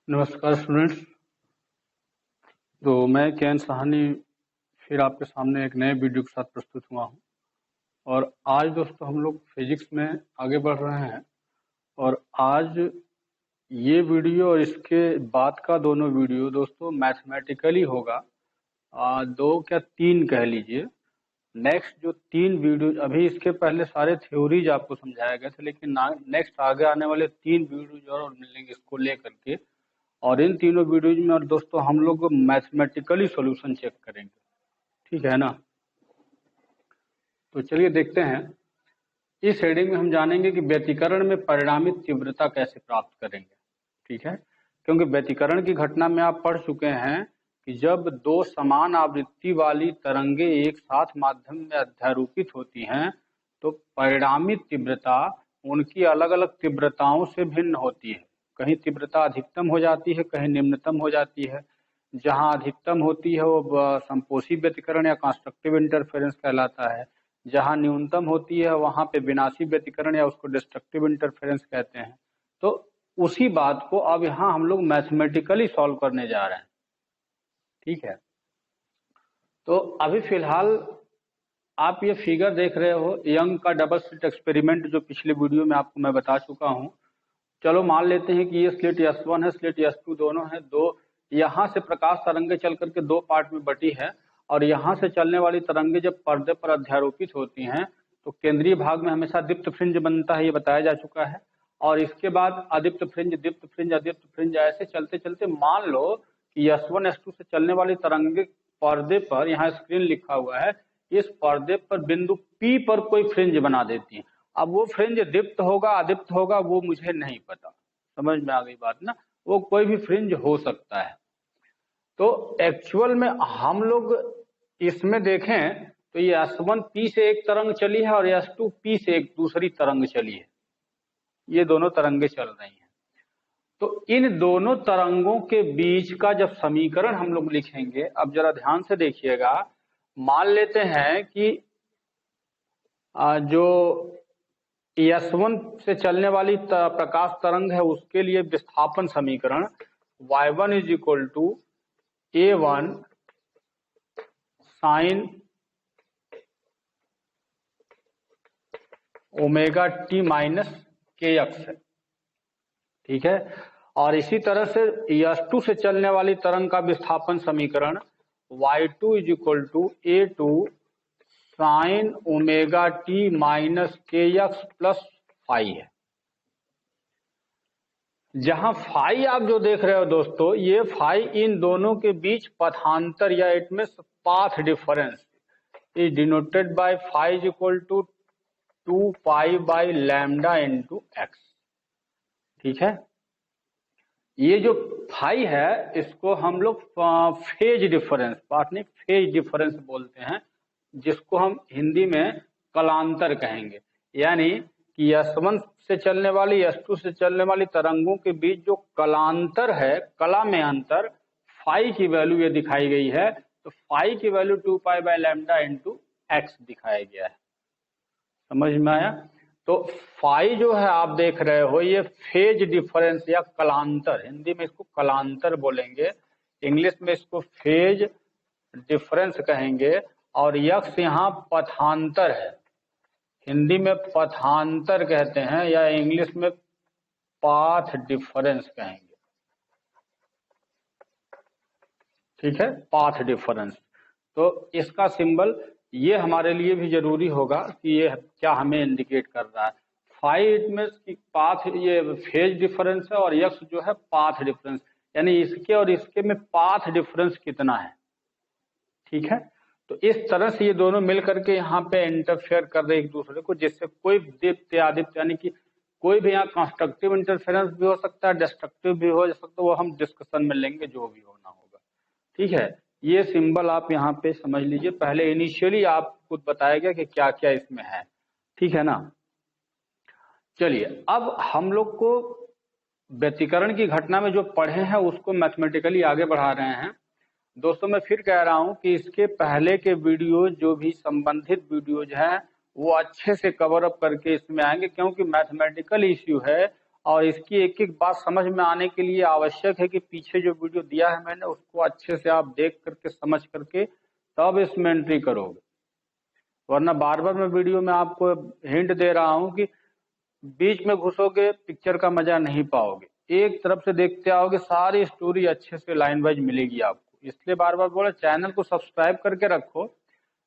नमस्कार स्टूडेंट्स। तो मैं केएन साहनी फिर आपके सामने एक नए वीडियो के साथ प्रस्तुत हुआ हूं। और आज दोस्तों हम लोग फिजिक्स में आगे बढ़ रहे हैं। और आज ये वीडियो और इसके बाद का दोनों वीडियो दोस्तों मैथमेटिकली होगा। दो क्या तीन कह लीजिए। नेक्स्ट जो तीन वीडियो, अभी इसके पहले सारे थ्योरीज आपको समझाया गया था, लेकिन नेक्स्ट आगे आने वाले तीन वीडियोज और मिलेंगे इसको लेकर के। और इन तीनों वीडियोज में और दोस्तों हम लोग मैथमेटिकली सॉल्यूशन चेक करेंगे, ठीक है ना। तो चलिए देखते हैं। इस हेडिंग में हम जानेंगे कि व्यतिकरण में परिणामित तीव्रता कैसे प्राप्त करेंगे, ठीक है। क्योंकि व्यतिकरण की घटना में आप पढ़ चुके हैं कि जब दो समान आवृत्ति वाली तरंगे एक साथ माध्यम में अध्यारोपित होती हैं तो परिणामित तीव्रता उनकी अलग अलग तीव्रताओं से भिन्न होती है। कहीं तीव्रता अधिकतम हो जाती है, कहीं निम्नतम हो जाती है। जहां अधिकतम होती है वो संपोषी व्यतिकरण या कंस्ट्रक्टिव इंटरफेरेंस कहलाता है। जहां न्यूनतम होती है वहां पे विनाशी व्यतिकरण या उसको डिस्ट्रक्टिव इंटरफेरेंस कहते हैं। तो उसी बात को अब यहाँ हम लोग मैथमेटिकली सॉल्व करने जा रहे हैं, ठीक है। तो अभी फिलहाल आप ये फिगर देख रहे हो यंग का डबल स्लिट एक्सपेरिमेंट, जो पिछले वीडियो में आपको मैं बता चुका हूँ। चलो मान लेते हैं कि ये स्लिट S1 है, स्लिट S2 दोनों है। दो यहाँ से प्रकाश तरंगे चल करके दो पार्ट में बटी है। और यहाँ से चलने वाली तरंगे जब पर्दे पर अध्यारोपित होती हैं तो केंद्रीय भाग में हमेशा दीप्त फ्रिंज बनता है, ये बताया जा चुका है। और इसके बाद अदीप्त फ्रिंज, दीप्त फ्रिंज, अदीप्त फ्रिंज, ऐसे चलते चलते मान लो कि S1 S2 से चलने वाली तरंगे पर्दे पर, यहाँ स्क्रीन लिखा हुआ है, इस पर्दे पर बिंदु P पर कोई फ्रिंज बना देती है। अब वो फ्रिंज दीप्त होगा अदीप्त होगा वो मुझे नहीं पता, समझ में आ गई बात ना। वो कोई भी फ्रिंज हो सकता है। तो एक्चुअल में हम लोग इसमें देखें तो ये S1 P से एक तरंग चली है और S2 P से एक दूसरी तरंग चली है। ये दोनों तरंगे चल रही हैं। तो इन दोनों तरंगों के बीच का जब समीकरण हम लोग लिखेंगे, अब जरा ध्यान से देखिएगा। मान लेते हैं कि जो S1 से चलने वाली प्रकाश तरंग है उसके लिए विस्थापन समीकरण y1 is equal to A1 sine omega T minus kx है, ठीक है। और इसी तरह से S2 से चलने वाली तरंग का विस्थापन समीकरण y2 is equal to A2 sine omega T minus kx plus phi है। जहां फाई आप जो देख रहे हो दोस्तों, ये फाई इन दोनों के बीच पथांतर या it means path difference is denoted by phi is equal to 2 pi by lambda into X, ठीक है। ये जो फाई है इसको हम लोग फेज डिफरेंस, पाथ नहीं फेज डिफरेंस बोलते हैं, जिसको हम हिंदी में कलांतर कहेंगे। यानी कि S1 से चलने वाली S2 से चलने वाली तरंगों के बीच जो कलांतर है, कला में अंतर, फाई की वैल्यू ये दिखाई गई है। तो फाई की value 2 pi by lambda into x दिखाया गया है, समझ में आया। तो फाई जो है आप देख रहे हो ये फेज डिफरेंस या कलांतर, हिंदी में इसको कलांतर बोलेंगे, इंग्लिश में इसको फेज डिफरेंस कहेंगे। और यक्स यहाँ पथांतर है, हिंदी में पथांतर कहते हैं या इंग्लिश में पाथ डिफरेंस कहेंगे, ठीक है, पाथ डिफरेंस। तो इसका सिंबल ये हमारे लिए भी जरूरी होगा कि ये क्या हमें इंडिकेट कर रहा है। फाइव में पाथ ये फेज डिफरेंस है और यक्स जो है पाथ डिफरेंस, यानी इसके और इसके में पाथ डिफरेंस कितना है, ठीक है। तो इस तरह से ये दोनों मिल करके यहाँ पे इंटरफेयर कर रहे एक दूसरे को, जिससे कोई दीप्त या अदीप्त, यानी कि कोई भी यहाँ कंस्ट्रक्टिव इंटरफेरेंस भी हो सकता है, डिस्ट्रक्टिव भी हो सकता है, वो हम डिस्कशन में लेंगे जो भी होना होगा, ठीक है। ये सिंबल आप यहाँ पे समझ लीजिए, पहले इनिशियली आप खुद बताया गया कि क्या क्या इसमें है, ठीक है ना। चलिए अब हम लोग को व्यतिकरण की घटना में जो पढ़े हैं उसको मैथमेटिकली आगे बढ़ा रहे हैं। दोस्तों मैं फिर कह रहा हूं कि इसके पहले के वीडियो जो भी संबंधित वीडियोज हैं वो अच्छे से कवर अप करके इसमें आएंगे, क्योंकि मैथमेटिकल इश्यू है और इसकी एक एक बात समझ में आने के लिए आवश्यक है कि पीछे जो वीडियो दिया है मैंने उसको अच्छे से आप देख करके समझ करके तब इसमें एंट्री करोगे, वरना बार बार मैं वीडियो में आपको हिंट दे रहा हूं कि बीच में घुसोगे पिक्चर का मजा नहीं पाओगे, एक तरफ से देखते आओगे सारी स्टोरी अच्छे से लाइन वाइज मिलेगी आपको। इसलिए बार बार बोला चैनल को सब्सक्राइब करके रखो।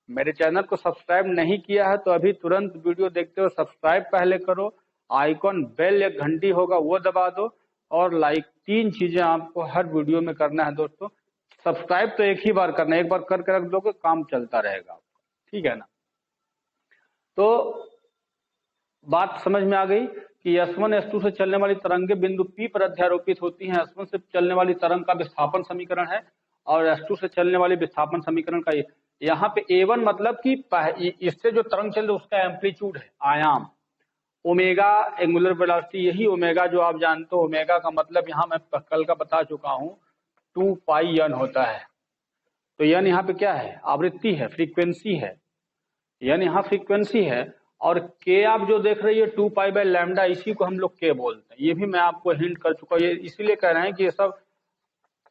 मेरे चैनल को सब्सक्राइब नहीं किया है तो अभी तुरंत वीडियो देखते हो सब्सक्राइब पहले करो, आइकॉन बेल या घंटी होगा वो दबा दो, और लाइक, 3 चीजें आपको हर वीडियो में करना है दोस्तों। सब्सक्राइब तो एक ही बार करना है, एक बार करके रख दोगे काम चलता रहेगा आपका, ठीक है ना। तो बात समझ में आ गई कि S1 S2 से चलने वाली तरंगे बिंदु P पर अध्यारोपित होती हैं। S1 से चलने वाली तरंग का विस्थापन समीकरण है और S2 से चलने वाली विस्थापन समीकरण का यहाँ पे A1 मतलब कि इससे जो तरंग चल रही है उसका एम्पलीट्यूड है, आयाम। ओमेगा एंगुलर वेलोसिटी, यही ओमेगा जो आप जानते हो, ओमेगा का मतलब यहाँ मैं कल का बता चुका हूँ 2 पाई n होता है। तो n यहाँ पे क्या है, आवृत्ति है, फ्रीक्वेंसी है, n यहाँ फ्रीक्वेंसी है। और k आप जो देख रही है 2 पाई बाय लैम्डा, इसी को हम लोग k बोलते हैं। ये भी मैं आपको हिंट कर चुका हूँ, ये इसीलिए कह रहे हैं कि ये सब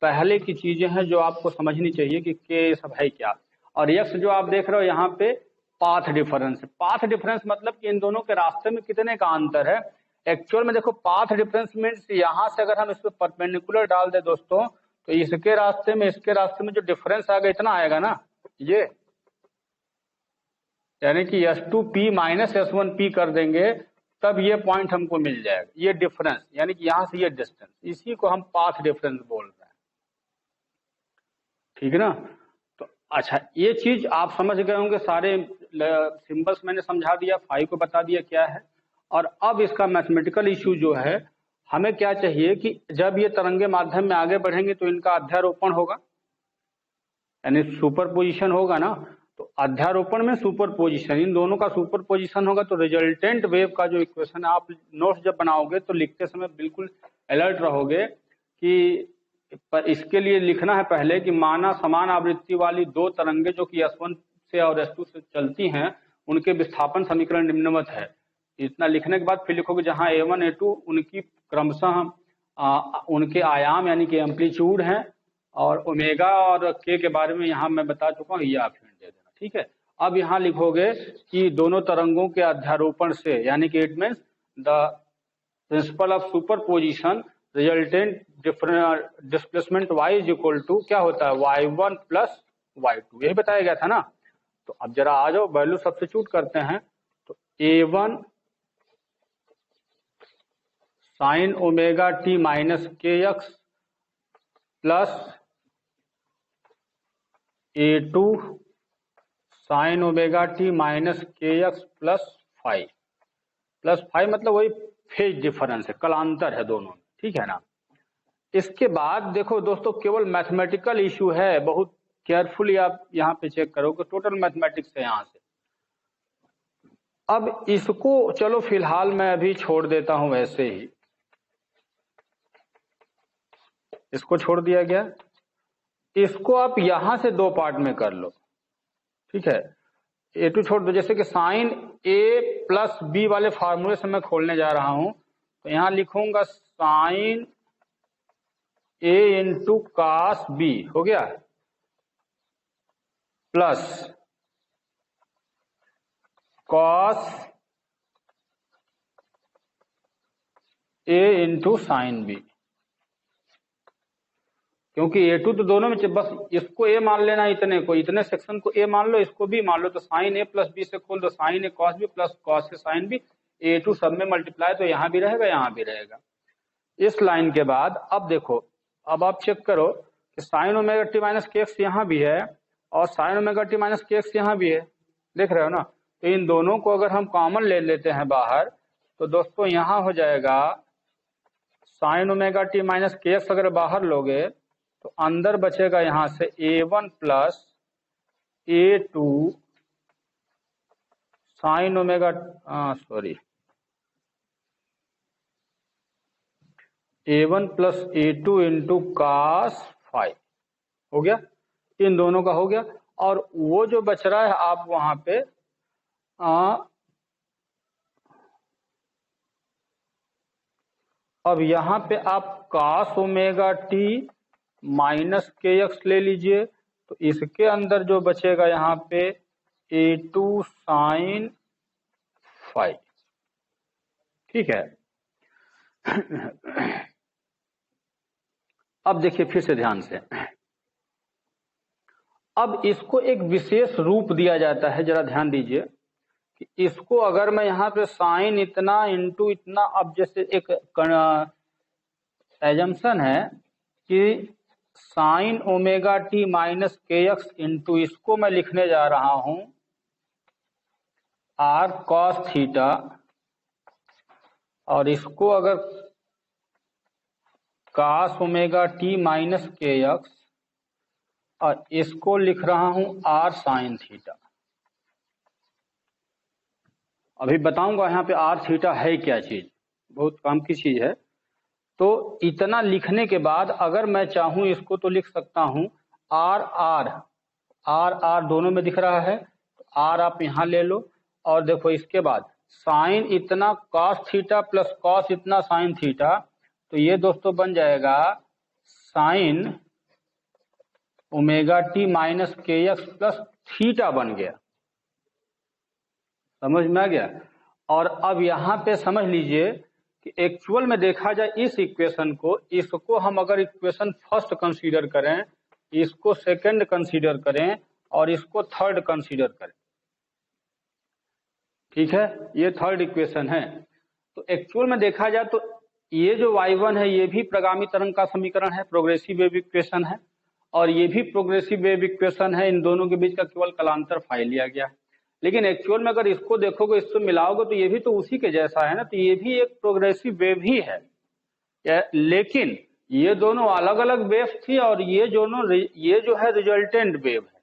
पहले की चीजें हैं जो आपको समझनी चाहिए कि k सब है क्या। और x जो आप देख रहे हो यहाँ पे पाथ डिफरेंस, पाथ डिफरेंस मतलब कि इन दोनों के रास्ते में कितने का अंतर है। एक्चुअल में देखो पाथ डिफरेंस मीन्स यहाँ से अगर हम इस पर परपेंडिकुलर डाल दे दोस्तों, तो इसके रास्ते में इसके रास्ते में जो डिफरेंस आएगा इतना आएगा ना, ये यानी कि S2P माइनस S1P कर देंगे तब ये पॉइंट हमको मिल जाएगा, ये डिफरेंस यानी कि यहाँ से ये डिस्टेंस, इसी को हम पाथ डिफरेंस बोल रहे हैं, ठीक है ना। तो अच्छा ये चीज आप समझ गए होंगे, सारे सिंबल्स मैंने समझा दिया, फाई को बता दिया क्या है। और अब इसका मैथमेटिकल इश्यू जो है, हमें क्या चाहिए कि जब ये तरंगे माध्यम में आगे बढ़ेंगे तो इनका अध्यारोपण होगा, यानी सुपर पोजिशन होगा ना। तो अध्यारोपण में सुपर पोजिशन, इन दोनों का सुपर पोजिशन होगा तो रिजल्टेंट वेव का जो इक्वेशन है, आप नोट्स जब बनाओगे तो लिखते समय बिल्कुल अलर्ट रहोगे कि पर इसके लिए लिखना है पहले कि माना समान आवृत्ति वाली 2 तरंगे जो कि S1 से और S2 से चलती हैं, उनके विस्थापन समीकरण निम्नवत है। इतना लिखने के बाद फिर लिखोगे जहां A1 A2 उनकी क्रमशः उनके आयाम यानी कि एम्पलीट्यूड हैं, और ओमेगा और के बारे में यहाँ मैं बता चुका हूँ, ये आप हिंट दे देना, ठीक है। अब यहाँ लिखोगे कि दोनों तरंगों के अध्यारोपण से, यानी कि it means the principle of superposition resultant displacement y is equal to क्या होता है, y1 प्लस y2, यही बताया गया था ना। तो अब जरा आ जाओ वैल्यू सब्स्टिट्यूट करते हैं। तो A1 sine omega T minus के x plus A2 sine omega T minus के एक्स प्लस 5 मतलब वही फेज डिफरेंस है, कलांतर है दोनों, ठीक है ना। इसके बाद देखो दोस्तों केवल मैथमेटिकल इशू है, बहुत केयरफुली आप यहाँ पे चेक करोगे, टोटल मैथमेटिक्स है यहाँ से। अब इसको चलो फिलहाल मैं अभी छोड़ देता हूं, ऐसे ही इसको छोड़ दिया गया। इसको आप यहां से 2 पार्ट में कर लो, ठीक है। A2 छोड़ दो, जैसे कि साइन A प्लस बी वाले फार्मूले से मैं खोलने जा रहा हूं, तो यहां लिखूंगा sine A into cos B हो गया, plus cos A into sine B. क्योंकि A2 तो दोनों में, बस इसको A मान लेना, इतने सेक्शन को A मान लो, इसको B मान लो। तो साइन A प्लस बी से खोल दो sine A cos B plus cos A sine B, A2 सब में मल्टीप्लाई, तो यहाँ भी रहेगा यहाँ भी रहेगा। इस लाइन के बाद अब देखो, अब आप चेक करो कि साइन ओमेगा टी माइनस के एक्स यहाँ भी है और साइन ओमेगा टी माइनस के एक्स यहाँ भी है, देख रहे हो ना। तो इन दोनों को अगर हम कॉमन ले लेते हैं बाहर, तो दोस्तों यहाँ हो जाएगा साइन ओमेगा टी माइनस के एक्स अगर बाहर लोगे तो अंदर बचेगा यहाँ से A1 plus A2 sine omega A1 plus A2 into cos 5 हो गया, इन दोनों का हो गया। और वो जो बच रहा है आप वहां पे अब यहाँ पे आप cos ओमेगा टी माइनस के एक्स ले लीजिए, तो इसके अंदर जो बचेगा यहाँ पे A2 साइन फाइव। ठीक है। अब देखिए फिर से ध्यान से, अब इसको एक विशेष रूप दिया जाता है, जरा ध्यान दीजिए कि इसको अगर मैं यहाँ पे साइन इतना इंटू इतना, अब जैसे एक एजम्पशन है कि साइन ओमेगा टी माइनस के एक्स इंटू, इसको मैं लिखने जा रहा हूं आर कॉस थीटा, और इसको अगर कॉस ओमेगा टी माइनस के एक्स, और इसको लिख रहा हूं आर साइन थीटा। अभी बताऊंगा यहाँ पे आर थीटा है क्या चीज, बहुत काम की चीज है। तो इतना लिखने के बाद अगर मैं चाहूं इसको तो लिख सकता हूं आर आर, आर आर दोनों में दिख रहा है, आर आप यहां ले लो, और देखो इसके बाद साइन इतना कॉस थीटा प्लस कॉस इतना साइन थीटा, तो ये दोस्तों बन जाएगा साइन ओमेगा टी माइनस के एक्स प्लस थीटा बन गया। समझ में आ गया। और अब यहां पे समझ लीजिए कि एक्चुअल में देखा जाए इस इक्वेशन को, इसको हम अगर इक्वेशन फर्स्ट कंसीडर करें, इसको सेकंड कंसीडर करें, और इसको थर्ड कंसीडर करें, ठीक है, ये थर्ड इक्वेशन है। तो एक्चुअल में देखा जाए तो ये जो y1 है ये भी प्रगामी तरंग का समीकरण है, प्रोग्रेसिव वेव इक्वेशन है, और ये भी प्रोग्रेसिव वेव इक्वेशन है। इन दोनों के बीच का केवल कालांतर फाई लिया गया है। लेकिन एक्चुअल में अगर इसको देखोगे, इसको मिलाओगे, तो ये भी तो उसी के जैसा है ना, तो ये भी एक प्रोग्रेसिव वेव ही है। लेकिन ये दोनों अलग अलग वेव थी, और ये जो है रिजल्टेंट वेव है,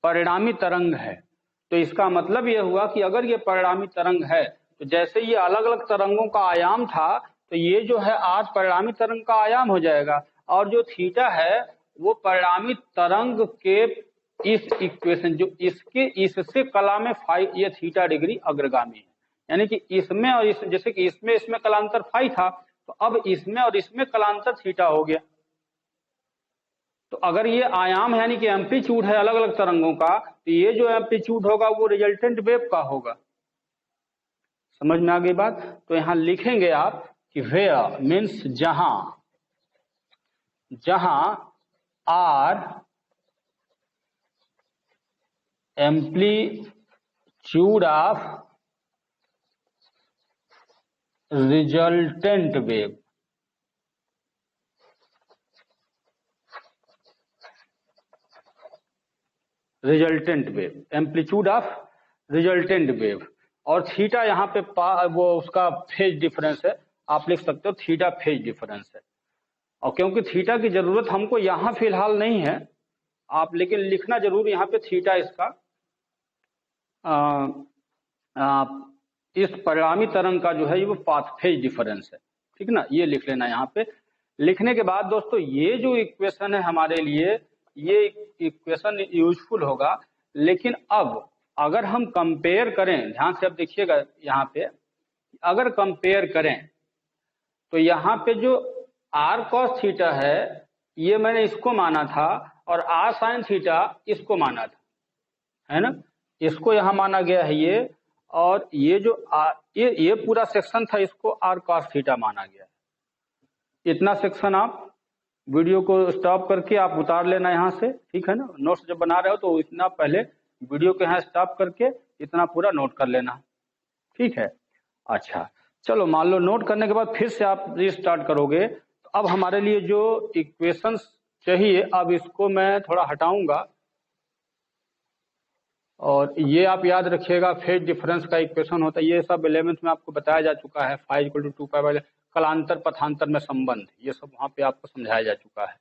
परिणामी तरंग है। तो इसका मतलब ये हुआ कि अगर ये परिणामी तरंग है, तो जैसे ये अलग अलग तरंगों का आयाम था, तो ये जो है आज परिणामी तरंग का आयाम हो जाएगा, और जो थीटा है वो परिणामी तरंग के इस इक्वेशन, जो इससे कला में फाई, ये थीटा डिग्री अग्रगामी है। यानी कि इसमें और इस, जैसे कि इसमें कलांतर फाई था, तो अब इसमें और इसमें कलांतर थीटा हो गया। तो अगर ये आयाम यानी कि एम्पलीट्यूड है अलग अलग तरंगों का, तो ये जो एम्पलीट्यूड होगा वो रिजल्टेंट वेव का होगा। समझ में आ गई बात। तो यहां लिखेंगे आप कि वेयर मीन्स जहां, जहां R amplitude of resultant wave, resultant wave, amplitude of resultant wave, और थीटा यहाँ पे वो उसका फेज डिफरेंस है, आप लिख सकते हो थीटा फेज डिफरेंस है। और क्योंकि थीटा की जरूरत हमको यहाँ फिलहाल नहीं है, आप लेकिन लिखना जरूर यहाँ पे थीटा इसका इस परिणामी तरंग का जो है ये वो पाथ फेज डिफरेंस है। ठीक ना, ये लिख लेना यहाँ पे। लिखने के बाद दोस्तों ये जो इक्वेशन है हमारे लिए, ये इक्वेशन यूजफुल होगा। लेकिन अब अगर हम कंपेयर करें, ध्यान से अब देखिएगा यहाँ पे, अगर कंपेयर करें तो यहाँ पे जो आर कॉस थीटा है ये मैंने इसको माना था, और आर साइन थीटा इसको माना था, है ना, इसको यहाँ माना गया है ये, और ये जो ये पूरा सेक्शन था इसको आर कॉस थीटा माना गया है। इतना सेक्शन आप वीडियो को स्टॉप करके आप उतार लेना यहाँ से, ठीक है ना। नोट्स जब बना रहे हो तो इतना पहले वीडियो को यहाँ स्टॉप करके इतना पूरा नोट कर लेना, ठीक है। अच्छा चलो, मान लो नोट करने के बाद फिर से आप रीस्टार्ट करोगे, तो अब हमारे लिए जो इक्वेशंस चाहिए, अब इसको मैं थोड़ा हटाऊंगा, और ये आप याद रखिएगा फेज डिफरेंस का इक्वेशन होता है। ये सब 11th में आपको बताया जा चुका है, फाई इक्वल टू 2 पाई, कलांतर पथांतर में संबंध, ये सब वहां पे आपको समझाया जा चुका है।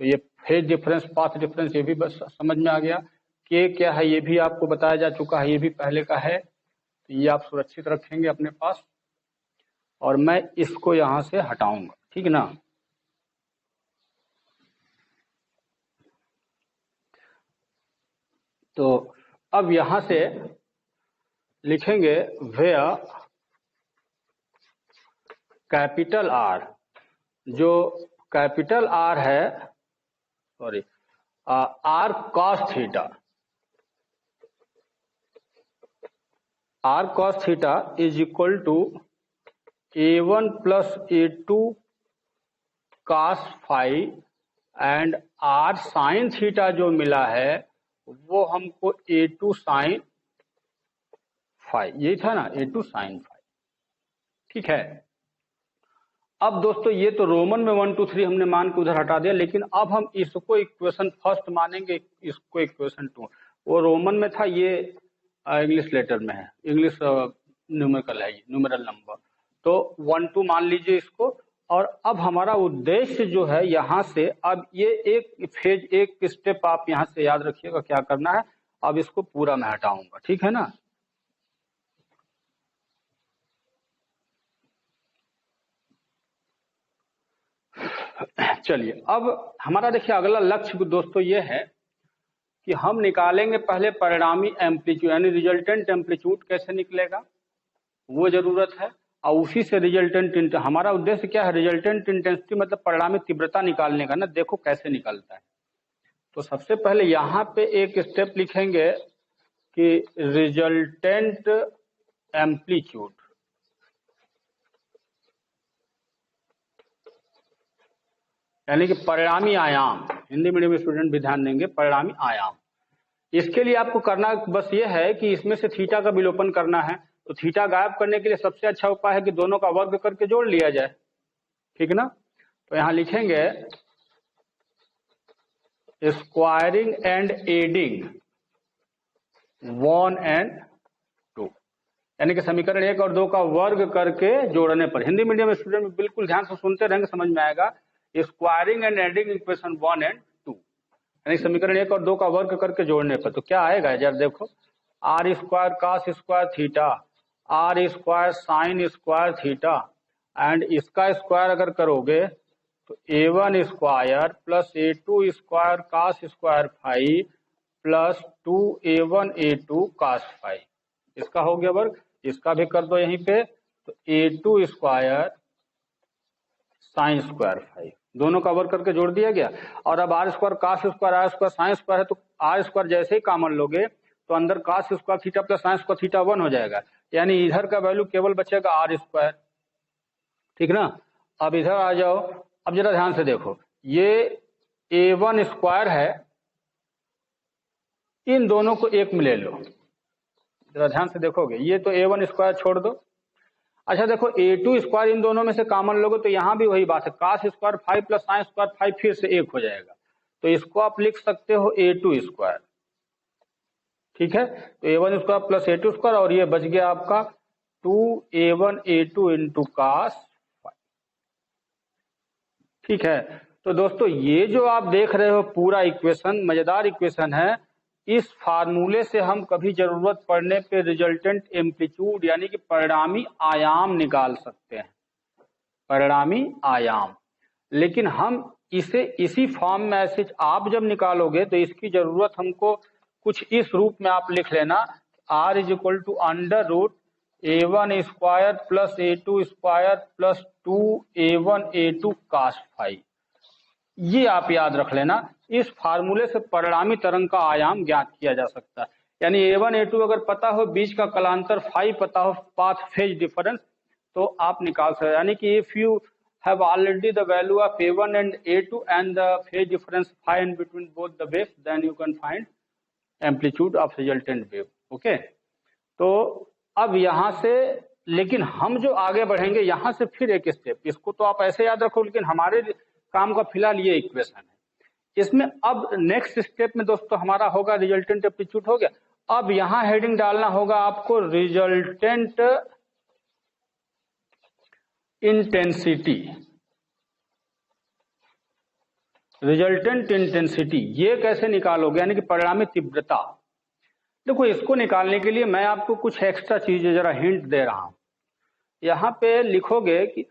तो ये फेज डिफरेंस, पाथ डिफरेंस, ये भी बस समझ में आ गया। के क्या है ये भी आपको बताया जा चुका है, ये भी पहले का है। तो ये आप सुरक्षित रखेंगे अपने पास, और मैं इसको यहां से हटाऊंगा, ठीक ना। तो अब यहां से लिखेंगे वेयर कैपिटल आर, जो कैपिटल आर है, sorry, R cos theta, R cos theta is equal to A1 plus A2 cos phi and R sine theta जो मिला है वो हमको A2 साइन फाई, यही था ना, A2 साइन फाई। ठीक है, अब दोस्तों ये तो रोमन में 1 2 3 हमने मान के उधर हटा दिया, लेकिन अब हम इसको इक्वेशन फर्स्ट मानेंगे, इसको इक्वेशन 2। वो रोमन में था, ये इंग्लिश लेटर में है, इंग्लिश न्यूमेरिकल है, न्यूमेरल नंबर, तो 1 2 मान लीजिए इसको। और अब हमारा उद्देश्य जो है यहाँ से, अब ये एक फेज, एक स्टेप आप यहाँ से याद रखिएगा क्या करना है। अब इसको पूरा मैं हटाऊंगा, ठीक है ना। चलिए, अब हमारा देखिए अगला लक्ष्य दोस्तों ये है कि हम निकालेंगे पहले परिणामी एम्पलीट्यूड, यानी रिजल्टेंट एम्पलीट्यूड कैसे निकलेगा वो जरूरत है, और उसी से रिजल्टेंट, हमारा उद्देश्य क्या है, रिजल्टेंट इंटेंसिटी मतलब परिणामी तीव्रता निकालने का ना। देखो कैसे निकलता है। तो सबसे पहले यहाँ पे एक स्टेप लिखेंगे कि रिजल्टेंट एम्पलीट्यूड, यानी कि परिणामी आयाम, हिंदी मीडियम स्टूडेंट भी ध्यान देंगे, परिणामी आयाम। इसके लिए आपको करना बस ये है कि इसमें से थीटा का विलोपन करना है। तो थीटा गायब करने के लिए सबसे अच्छा उपाय है कि दोनों का वर्ग करके जोड़ लिया जाए, ठीक ना। तो यहां लिखेंगे स्क्वायरिंग एंड एडिंग 1 and 2, यानी कि समीकरण 1 और 2 का वर्ग करके जोड़ने पर। हिंदी मीडियम स्टूडेंट में बिल्कुल ध्यान से सुनते रहेंगे, समझ में आएगा। Squaring and adding equation 1 and 2, यानी समीकरण 1 और 2 का वर्ग करके जोड़ने पर तो क्या आएगा जरा देखो, R square cos square theta, R square sine square theta, and इसका स्क्वायर अगर करोगे तो A1 square plus A2 square cos square phi plus 2A1 A2 cos phi, इसका हो गया वर्ग। इसका भी कर दो यहीं पे, तो A2 square sine square phi, दोनों का वर्ग करके जोड़ दिया गया। और अब R square cos square R square sine square है, तो आर स्क्वायर जैसे ही कॉमन लोगे तो अंदर cos square theta plus sign square theta 1 हो जाएगा, यानी इधर का वैल्यू केवल बचेगा आर स्क्वायर, ठीक ना। अब इधर आ जाओ, अब जरा ध्यान से देखो, ये A1 स्क्वायर है, इन दोनों को एक में ले लो, जरा ध्यान से देखोगे, ये तो A1 स्क्वायर छोड़ दो। अच्छा देखो, A2 स्क्वायर इन दोनों में से कॉमन लोगे तो यहां भी वही बात है, cos square five plus sine square five फिर से एक हो जाएगा, तो इसको आप लिख सकते हो A2 स्क्वायर, ठीक है। तो A1 square plus A2 square, और ये बच गया आपका 2A1 A2 into cos five, ठीक है। तो दोस्तों ये जो आप देख रहे हो पूरा इक्वेशन, मजेदार इक्वेशन है। इस फार्मूले से हम कभी जरूरत पड़ने पे रिजल्टेंट एम्पलीट्यूड यानी कि परिणामी आयाम निकाल सकते हैं, परिणामी आयाम। लेकिन हम इसे इसी फॉर्म में ऐसे आप जब निकालोगे तो इसकी जरूरत हमको कुछ इस रूप में आप लिख लेना, r is equal to under root A1 square plus A2 square plus 2A1 A2 cos five, ये आप याद रख लेना। इस फार्मूले से परिणामी तरंग का आयाम ज्ञात किया जा सकता है, यानी A1 A2 अगर पता हो, बीच का कलांतर फाई पता हो, पाथ फेज डिफरेंस, तो आप निकाल सकते, यानी कि if you have already the value of A1 and A2 and the phase difference phi in between both the waves, then you can find amplitude of resultant wave, okay। तो अब यहाँ से, लेकिन हम जो आगे बढ़ेंगे यहाँ से फिर एक स्टेप, इसको तो आप ऐसे याद रखो, लेकिन हमारे काम का फिलहाल ये इक्वेशन है। इसमें अब नेक्स्ट स्टेप में दोस्तों हमारा होगा रिजल्टेंट एम्पलीट्यूड हो गया। अब यहाँ हेडिंग डालना होगा आपको रिजल्टेंट इंटेंसिटी, रिजल्टेंट इंटेंसिटी ये कैसे निकालोगे, यानी कि परिणामी तीव्रता। देखो इसको निकालने के लिए मैं आपको कुछ एक्स्ट्रा चीजें जरा हिंट दे रहा हूं। यहां पे लिखोगे कि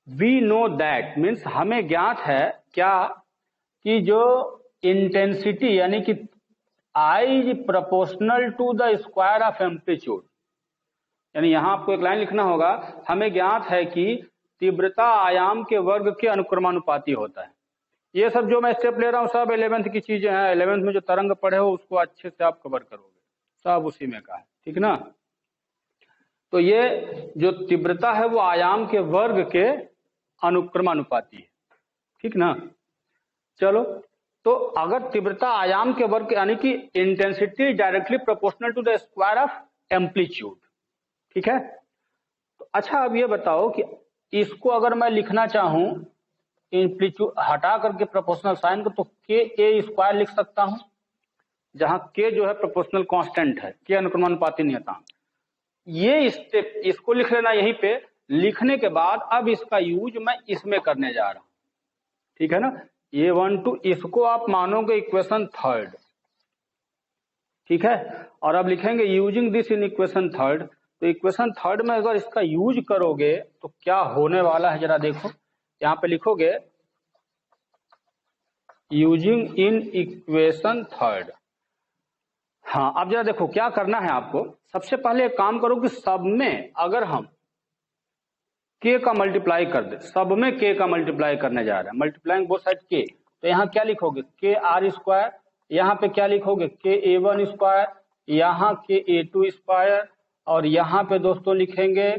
वी नो दैट, मीन्स हमें ज्ञात है क्या, कि जो इंटेंसिटी यानी कि I is proportional to the square of amplitude, यानी यहां आपको एक लाइन लिखना होगा, हमें ज्ञात है कि तीव्रता आयाम के वर्ग के अनुक्रमानुपाती होता है। ये सब जो मैं स्टेप ले रहा हूँ सब 11th की चीजें हैं। 11th में जो तरंग पढ़े हो उसको अच्छे से आप कवर करोगे, सब उसी में का है, ठीक ना। तो ये जो तीव्रता है वो आयाम के वर्ग के अनुक्रमानुपाती है, ठीक ना। चलो, तो अगर तीव्रता आयाम के वर्ग यानी कि intensity directly proportional to the square of amplitude, ठीक है। तो अच्छा अब ये बताओ कि इसको अगर मैं लिखना चाहूं एम्पलीट्यूड हटा करके प्रोपोर्शनल साइन को, तो के ए स्क्वायर लिख सकता हूं, जहां के जो है प्रोपोर्शनल कांस्टेंट है, के अनुक्रमानुपाती नियतांक। ये स्टेप इसको लिख लेना यहीं पे। लिखने के बाद अब इसका यूज मैं इसमें करने जा रहा हूं, ठीक है ना। ये 1 2 इसको आप मानोगे इक्वेशन थर्ड, ठीक है। और अब लिखेंगे using this in equation third. तो इक्वेशन थर्ड में अगर इसका यूज करोगे तो क्या होने वाला है जरा देखो। यहां पे लिखोगे यूजिंग इन इक्वेशन थर्ड। हाँ, अब जरा देखो क्या करना है आपको। सबसे पहले एक काम करो कि सब में अगर हम के का मल्टीप्लाई कर दे, सब में के का मल्टीप्लाई करने जा रहे हैं, मल्टीप्लाइंग बोथ साइड के। तो यहाँ क्या लिखोगे के आर स्क्वायर, यहाँ पे क्या लिखोगे के ए वन स्क्वायर, यहाँ के ए टू स्क्वायर, और यहाँ पे दोस्तों लिखेंगे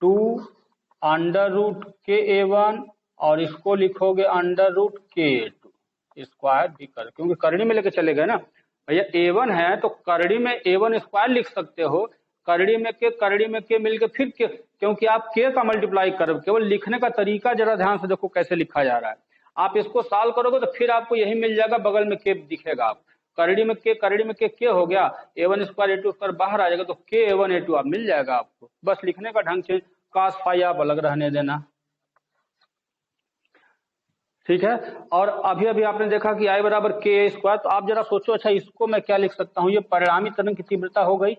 2 अंडर रूट के ए वन, और इसको लिखोगे अंडर रूट के ए टू स्क्वायर भी कर, क्योंकि करड़ी में लेके चले गए ना भैया। ए वन है तो करड़ी में ए वन स्क्वायर लिख सकते हो, करड़ी में के मिलके फिर के, क्योंकि आप के का मल्टीप्लाई करो। केवल लिखने का तरीका जरा ध्यान से देखो कैसे लिखा जा रहा है। आप इसको सॉल्व करोगे तो फिर आपको यही मिल जाएगा, बगल में के दिखेगा। आप करड़ी में के हो गया, A one square A two square बाहर आ जाएगा, तो के ए वन ए टू आप मिल जाएगा आपको। बस लिखने का ढंग से कास फाई आप अलग रहने देना, ठीक है। और अभी अभी आपने देखा कि आई बराबर के स्क्वायर। तो आप जरा सोचो, अच्छा इसको मैं क्या लिख सकता हूँ। ये परिणामी तरंग की तीव्रता हो गई,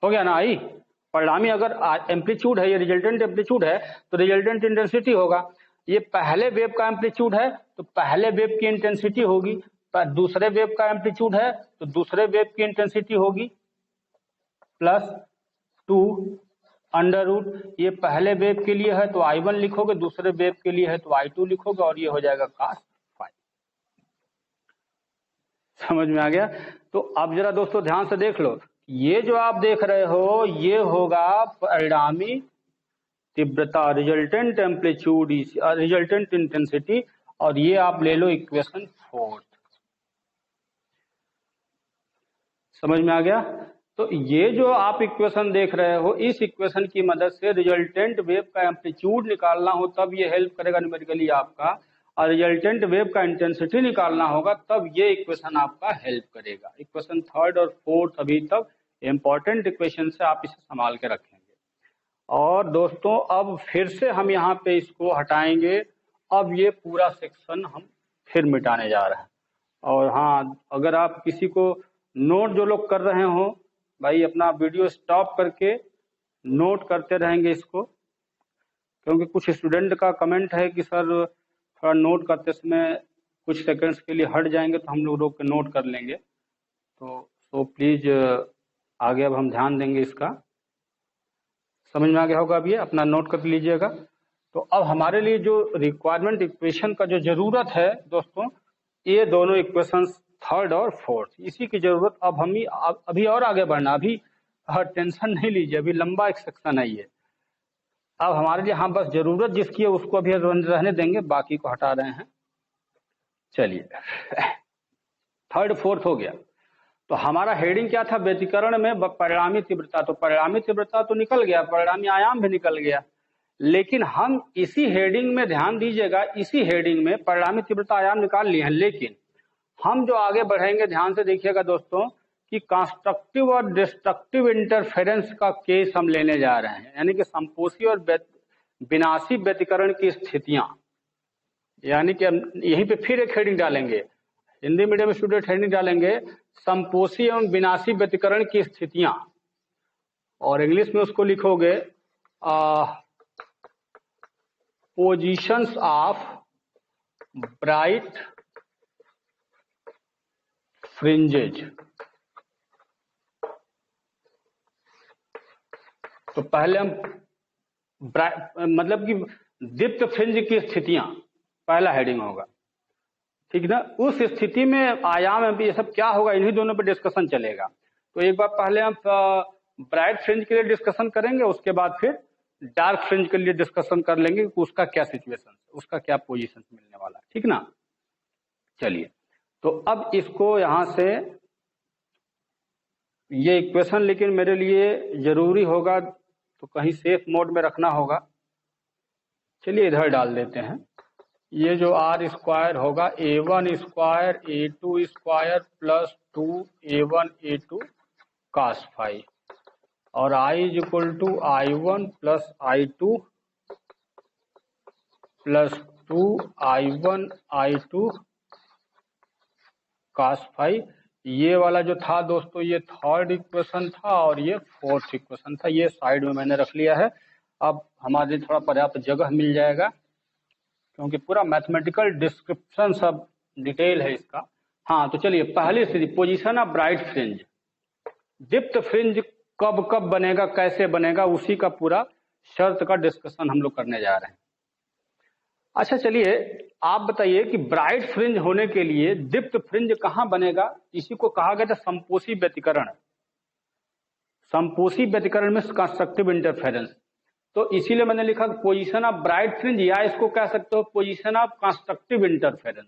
हो गया ना। आई परिणामी अगर एम्पलीट्यूड है, ये रिजल्टेंट एम्पलीट्यूड है तो रिजल्टेंट इंटेंसिटी होगा। ये पहले वेव का एम्पलीट्यूड है तो पहले वेव की इंटेंसिटी होगी, दूसरे वेव का एम्पलीट्यूड है तो दूसरे वेव की इंटेंसिटी होगी, प्लस 2 अंडर रूट। ये पहले वेव के लिए है तो I1 लिखोगे, दूसरे वेव के लिए है तो I2 लिखोगे, और ये हो जाएगा cos फाई। समझ में आ गया। तो अब जरा दोस्तों ध्यान से देख लो, ये जो आप देख रहे हो ये होगा परिणामी तीव्रता, रिजल्टेंट एम्पलीट्यूड, रिजल्टेंट इंटेंसिटी, और ये आप ले लो इक्वेशन फोर्थ। समझ में आ गया। तो ये जो आप इक्वेशन देख रहे हो, इस इक्वेशन की मदद से रिजल्टेंट वेव का एम्पलीट्यूड निकालना हो तब ये हेल्प करेगा न्यूमेरिकली आपका, और रिजल्टेंट वेव का इंटेंसिटी निकालना होगा तब ये इक्वेशन आपका हेल्प करेगा। इक्वेशन थर्ड और फोर्थ अभी तक इंपॉर्टेंट इक्वेशन से आप इसे संभाल के रखेंगे। और दोस्तों अब फिर से हम यहाँ पे इसको हटाएंगे। अब ये पूरा सेक्शन हम फिर मिटाने जा रहे हैं। और हाँ, अगर आप किसी को नोट जो लोग कर रहे हो भाई, अपना वीडियो स्टॉप करके नोट करते रहेंगे इसको, क्योंकि कुछ स्टूडेंट का कमेंट है कि सर थोड़ा नोट करते समय कुछ सेकंड्स के लिए हट जाएंगे तो हम लोग रोक के नोट कर लेंगे। तो प्लीज आगे अब हम ध्यान देंगे इसका। समझ में आ गया होगा। अब ये अपना नोट कर लीजिएगा। तो अब हमारे लिए जो रिक्वायरमेंट इक्वेशन का जो जरूरत है दोस्तों, ये दोनों इक्वेशंस थर्ड और फोर्थ, इसी की जरूरत। अब हम अभी और आगे बढ़ना, अभी टेंशन नहीं लीजिए, अभी लंबा एक सेक्शन है ये। अब हमारे लिए हाँ बस जरूरत जिसकी है उसको अभी रहने देंगे, बाकी को हटा रहे हैं। चलिए थर्ड फोर्थ हो गया। तो हमारा हेडिंग क्या था व्यतिकरण में परिणामी तीव्रता। तो परिणामी तीव्रता तो निकल गया, परिणामी आयाम भी निकल गया। लेकिन हम इसी हेडिंग में ध्यान दीजिएगा, इसी हेडिंग में परिणामी तीव्रता आयाम निकाल लिए हैं, लेकिन हम जो आगे बढ़ेंगे ध्यान से देखिएगा दोस्तों कि कंस्ट्रक्टिव और डिस्ट्रक्टिव इंटरफेरेंस का केस हम लेने जा रहे हैं, यानी कि संपोषी और विनाशी व्यतिकरण की स्थितियां। यानी कि यहीं पे फिर एक हेडिंग डालेंगे, हिंदी मीडियम स्टूडेंट हेडिंग डालेंगे संपोषी एवं विनाशी व्यतिकरण की स्थितियां, और इंग्लिश में उसको लिखोगे पोजीशंस ऑफ ब्राइट फ्रिंजेज। तो पहले हम मतलब कि दीप्त फ्रिंज की स्थितियां पहला हेडिंग होगा, ठीक ना। उस स्थिति में आयाम में भी ये सब क्या होगा, इन्हीं दोनों पे डिस्कशन चलेगा। तो एक बार पहले हम ब्राइट फ्रिंज के लिए डिस्कशन करेंगे, उसके बाद फिर डार्क फ्रिंज के लिए डिस्कशन कर लेंगे कि उसका क्या सिचुएशन, उसका क्या पोजीशन मिलने वाला, ठीक ना। चलिए, तो अब इसको यहां से ये इक्वेशन लेकिन मेरे लिए जरूरी होगा, तो कहीं सेफ मोड में रखना होगा। चलिए इधर डाल देते हैं। ये जो आर स्क्वायर होगा a1 square a2 square plus 2a1 a2 cos phi, और I is equal to I1 plus I2 plus 2I1 I2 cos phi. ये वाला जो था दोस्तों ये थर्ड इक्वेशन था और ये फोर्थ इक्वेशन था, ये साइड में मैंने रख लिया है। अब हमारे थोड़ा पर्याप्त जगह मिल जाएगा क्योंकि पूरा मैथमेटिकल डिस्क्रिप्शन सब डिटेल है इसका। हाँ, तो चलिए पहली स्थिति पोजीशन ऑफ ब्राइट फ्रिंज, दीप्त फ्रिंज कब कब बनेगा, कैसे बनेगा, उसी का पूरा शर्त का डिस्कशन हम लोग करने जा रहे हैं। अच्छा चलिए आप बताइए कि ब्राइट फ्रिंज होने के लिए दीप्त फ्रिंज कहां बनेगा, इसी को कहा गया था संपोषी व्यतिकरण। संपोषी व्यतिकरण में कंस्ट्रक्टिव इंटरफेरेंस, तो इसीलिए मैंने लिखा पोजीशन ऑफ ब्राइट फ्रिंज, या इसको कह सकते हो पोजीशन ऑफ कंस्ट्रक्टिव इंटरफेरेंस।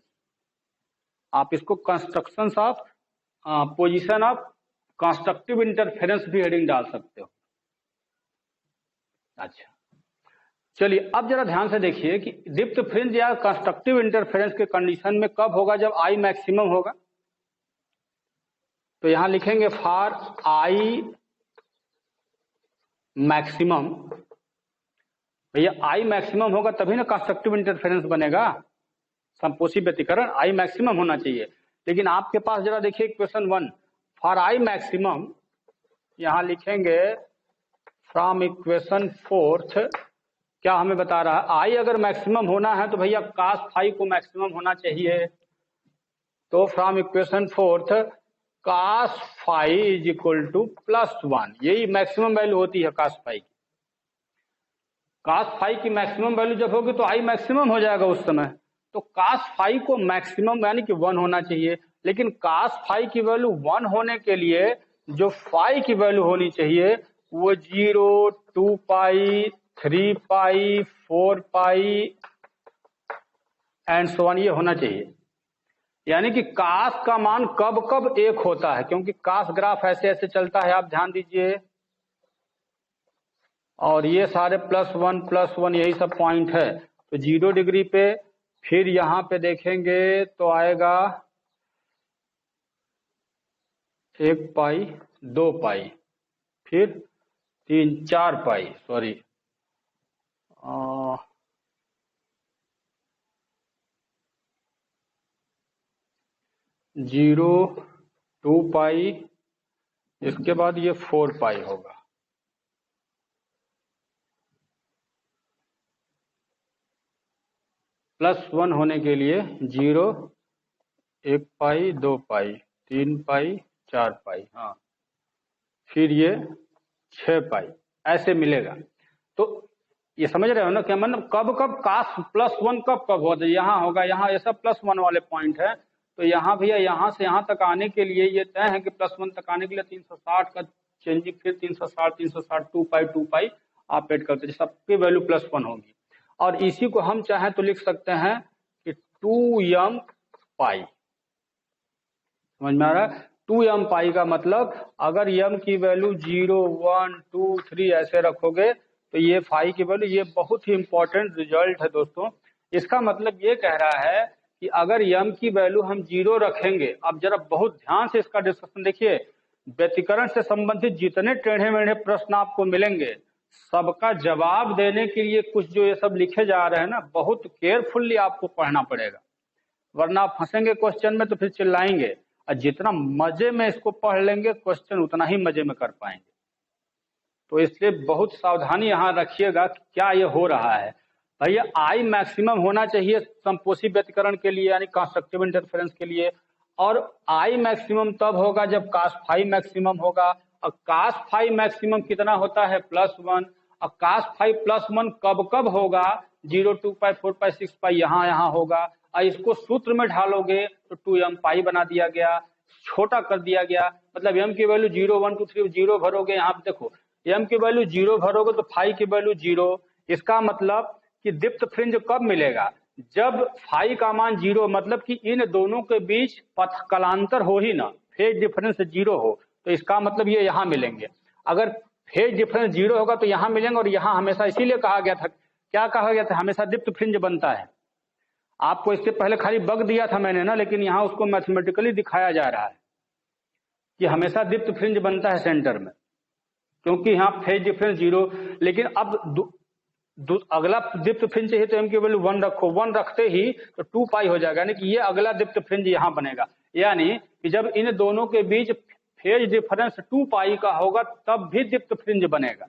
आप इसको construction of position of constructive interference भी हेडिंग डाल सकते हो। अच्छा चलिए अब जरा ध्यान से देखिए कि दीप्त फ्रिंज या कंस्ट्रक्टिव इंटरफेरेंस के कंडीशन में कब होगा, जब आई मैक्सिमम होगा। तो यहां लिखेंगे फॉर आई मैक्सिमम, भैया आई मैक्सिमम होगा तभी ना कंस्ट्रक्टिव इंटरफेरेंस बनेगा, संपोषी व्यतिकरण आई मैक्सिमम होना चाहिए। लेकिन आपके पास जरा देखिए इक्वेशन 1, फॉर आई मैक्सिमम, यहां लिखेंगे फ्रॉम इक्वेशन 4 क्या हमें बता रहा है, आई अगर मैक्सिमम होना है तो भैया कास फाई को मैक्सिमम होना चाहिए। तो from equation 4 cos phi is equal to +1, यही मैक्सिमम वैल्यू होती है कास फाई की। कास फाई की मैक्सिमम वैल्यू जब होगी तो आई मैक्सिमम हो जाएगा उस समय। तो कास फाई को मैक्सिमम यानी कि 1 होना चाहिए, लेकिन कास फाई की वैल्यू 1 होने के लिए जो फाई की वैल्यू होनी चाहिए वो 0, 2 पाई, 3 पाई, 4 पाई एंड सो ऑन ये होना चाहिए। यानी कि कास का मान कब कब 1 होता है, क्योंकि कास ग्राफ ऐसे ऐसे चलता है, आप ध्यान दीजिए। और ये सारे +1 यही सब पॉइंट है। तो 0 डिग्री पे फिर यहां पे देखेंगे तो आएगा 1 पाई, 2 पाई, फिर 3, 4 पाई, सॉरी 0, 2 पाई, इसके बाद ये 4 पाई होगा। +1 होने के लिए 0, 1 पाई, 2 पाई, 3 पाई, 4 पाई, हाँ, फिर ये 6 पाई, ऐसे मिलेगा। तो ये समझ रहे हो ना क्या, मतलब कब कब कास +1 कब कब होता है, यहाँ होगा, यहाँ ये सब +1 वाले पॉइंट है। तो यहाँ भैया यहाँ से यहाँ तक आने के लिए ये तय है कि +1 तक आने के लिए 360 का चेंजिंग, फिर 360 2 पाई आप ऐड करते, सबकी वैल्यू +1 होगी। और इसी को हम चाहें तो लिख सकते हैं कि 2m पाई, समझ में आ रहा है। 2m पाई का मतलब अगर m की वैल्यू 0, 1, 2, 3 ऐसे रखोगे तो ये फाई की वैल्यू, ये बहुत ही इंपॉर्टेंट रिजल्ट है दोस्तों। इसका मतलब ये कह रहा है कि अगर m की वैल्यू हम 0 रखेंगे, अब जरा बहुत ध्यान से इसका डिस्कशन देखिए, व्यतिकरण से संबंधित जितने टेढ़े मेढ़े प्रश्न आपको मिलेंगे सबका जवाब देने के लिए कुछ जो ये सब लिखे जा रहे हैं ना, बहुत केयरफुल्ली आपको पढ़ना पड़ेगा, वरना आप फंसेंगे क्वेश्चन में तो फिर चिल्लाएंगे। और जितना मजे में इसको पढ़ लेंगे क्वेश्चन उतना ही मजे में कर पाएंगे। तो इसलिए बहुत सावधानी यहाँ रखिएगा कि क्या ये हो रहा है। भैया आई मैक्सिमम होना चाहिए संपोषी व्यतिकरण के लिए, यानी कंस्ट्रक्टिव इंटरफेरेंस के लिए, और आई मैक्सिमम तब होगा जब कास फाई मैक्सिमम होगा। और कास फाई मैक्सिमम कितना होता है, +1, अब cos फाई प्लस 1 कब कब होगा, 0 2 पाई 4 पाई 6 पाई यहाँ होगा, और इसको सूत्र में ढालोगे तो 2m पाई बना दिया गया, छोटा कर दिया गया, मतलब m की वैल्यू 0 1 2 3 0 भरोगे, यहाँ पे देखो m की वैल्यू 0 भरोगे तो फाई की वैल्यू 0। इसका मतलब कि दीप्त फ्रिंज कब मिलेगा, जब फाई का मान 0, मतलब कि इन दोनों के बीच पथ कलांतर हो ही ना, फेज डिफरेंस 0 हो, तो इसका मतलब ये यहाँ मिलेंगे। अगर फेज डिफरेंस 0 होगा तो यहाँ मिलेंगे, और यहाँ हमेशा इसीलिए कहा गया था, क्या कहा गया था, हमेशा दीप्त फ्रिंज बनता है। आपको इससे पहले खाली बग दिया था मैंने ना, लेकिन यहाँ उसको मैथमेटिकली दिखाया जा रहा है कि हमेशा दीप्त फ्रिंज बनता है सेंटर में, क्योंकि यहाँ फेज डिफरेंस 0। लेकिन अब अगला दीप्त फ्रिंज चाहिए तो m की वैल्यू 1 रखो, 1 रखते ही तो 2 पाई हो जाएगा, यानी कि ये अगला दीप्त फ्रिंज यहाँ बनेगा। यानी कि जब इन दोनों के बीच फेज डिफरेंस 2 पाई का होगा तब भी दीप्त फ्रिंज बनेगा,